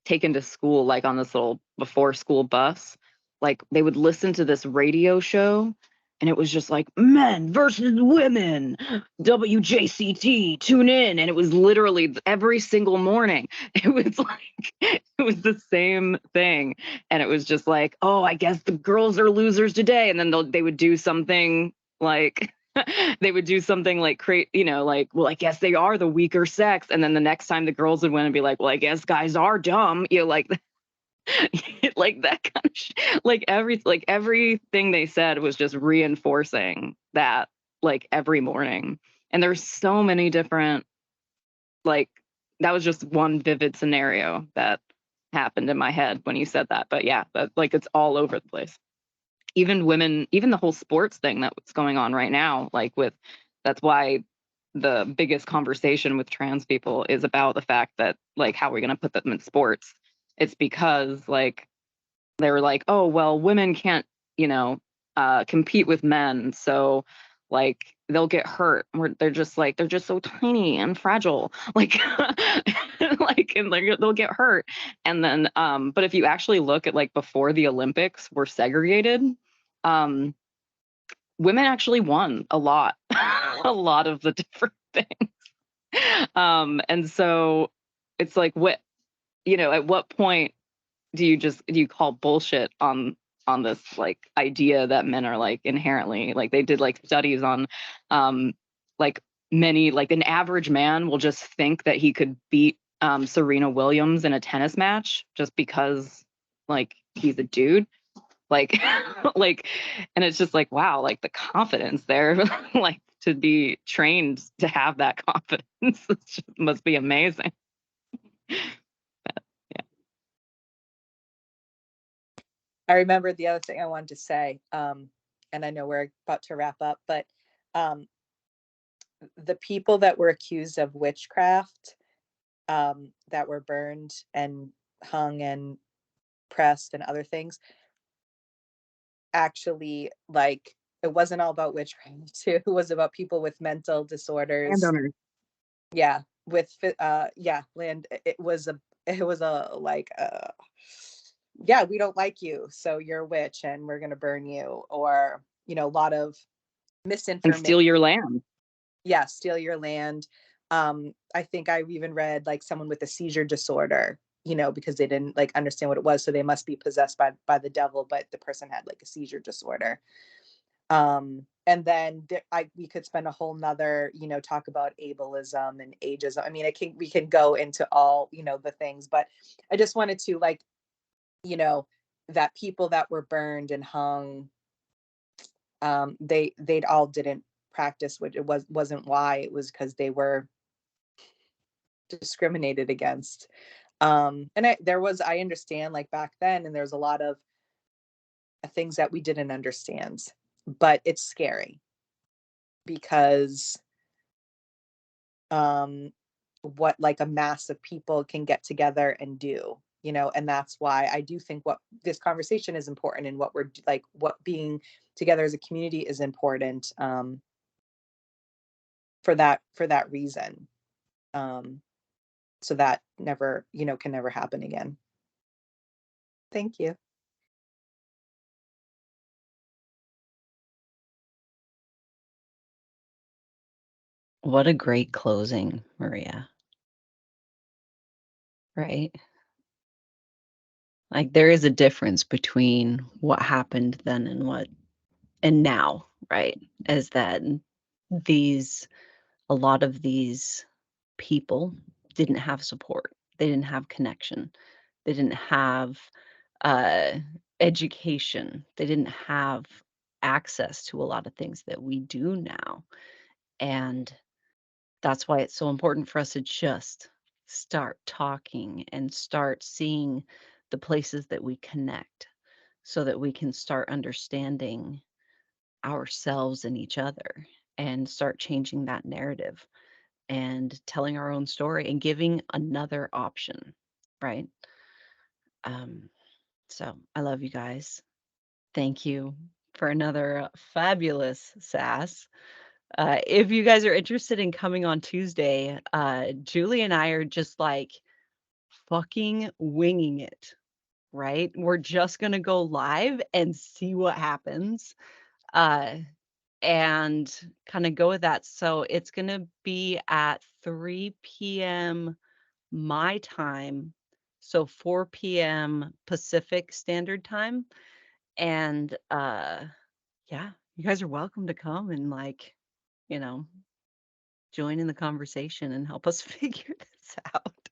taken to school, like on this little before school bus, like they would listen to this radio show and it was just like men versus women, WJCT, tune in. And it was literally every single morning. It was like, it was the same thing. And it was just like, oh, I guess the girls are losers today. And then they would do something like, they would do something like create, you know, like, well, I guess they are the weaker sex. And then the next time the girls would win and be like, well, I guess guys are dumb. You know, like, like that kind of like everything they said was just reinforcing that like every morning. And there's so many different, like, that was just one vivid scenario that happened in my head when you said that. But yeah, that like it's all over the place. Even women, even the whole sports thing that's going on right now, like with, that's why the biggest conversation with trans people is about the fact that like how we're going to put them in sports. It's because like they were like, oh well, women can't, you know, compete with men, so like they'll get hurt. They're just so tiny and fragile, like like, and they'll get hurt. And then but if you actually look at like before the Olympics were segregated, um women actually won a lot a lot of the different things. And so it's like, what, you know, at what point do you call bullshit on this like idea that men are like inherently, like they did like studies on like many, like an average man will just think that he could beat Serena Williams in a tennis match just because like he's a dude, like like, and it's just like, wow, like the confidence there like to be trained to have that confidence must be amazing. I remember the other thing I wanted to say, and I know we're about to wrap up, but the people that were accused of witchcraft, that were burned and hung and pressed and other things, actually, like, it wasn't all about witchcraft too. It was about people with mental disorders. Landowners. Yeah, with yeah, land. It was a like yeah, we don't like you, so you're a witch and we're gonna burn you, or you know, a lot of And misinformation. steal your land. Yeah, steal your land. I think I even read like someone with a seizure disorder, you know, because they didn't like understand what it was, so they must be possessed by the devil, but the person had like a seizure disorder. And then we could spend a whole nother, you know, talk about ableism and ageism. I mean, we can go into all, you know, the things, but I just wanted to like, you know, that people that were burned and hung, they'd all didn't practice, which wasn't why. It was because they were discriminated against. And I understand like back then, and there's a lot of things that we didn't understand, but it's scary because what like a mass of people can get together and do, you know. And that's why I do think what this conversation is important, and what we're like, what being together as a community is important, for that reason, so that never, you know, can never happen again. Thank you. What a great closing, Maria. Right? Like there is a difference between what happened then and now, right? Is that a lot of these people didn't have support. They didn't have connection. They didn't have uh, education. They didn't have access to a lot of things that we do now. And that's why it's so important for us to just start talking and start seeing the places that we connect so that we can start understanding ourselves and each other and start changing that narrative and telling our own story and giving another option, right? Um, so I love you guys. Thank you for another fabulous SASS. If you guys are interested in coming on Tuesday, Julie and I are just like fucking winging it, right? We're just going to go live and see what happens. And kind of go with that. So it's going to be at 3 p.m. my time, so 4 p.m. Pacific Standard Time. And yeah, you guys are welcome to come and like, you know, join in the conversation and help us figure this out.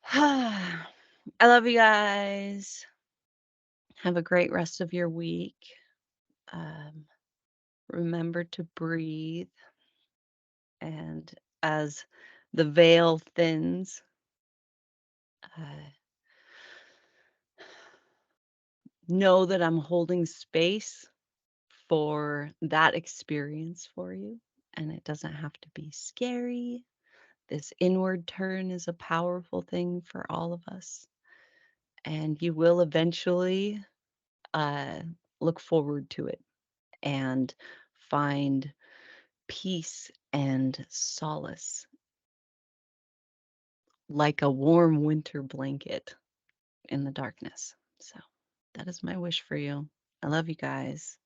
I love you guys. Have a great rest of your week. Remember to breathe. And as the veil thins, know that I'm holding space for that experience for you. And it doesn't have to be scary. This inward turn is a powerful thing for all of us. And you will eventually look forward to it and find peace and solace like a warm winter blanket in the darkness. So that is my wish for you. I love you guys.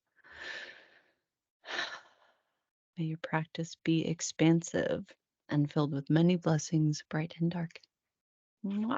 May your practice be expansive and filled with many blessings, bright and dark. Mwah.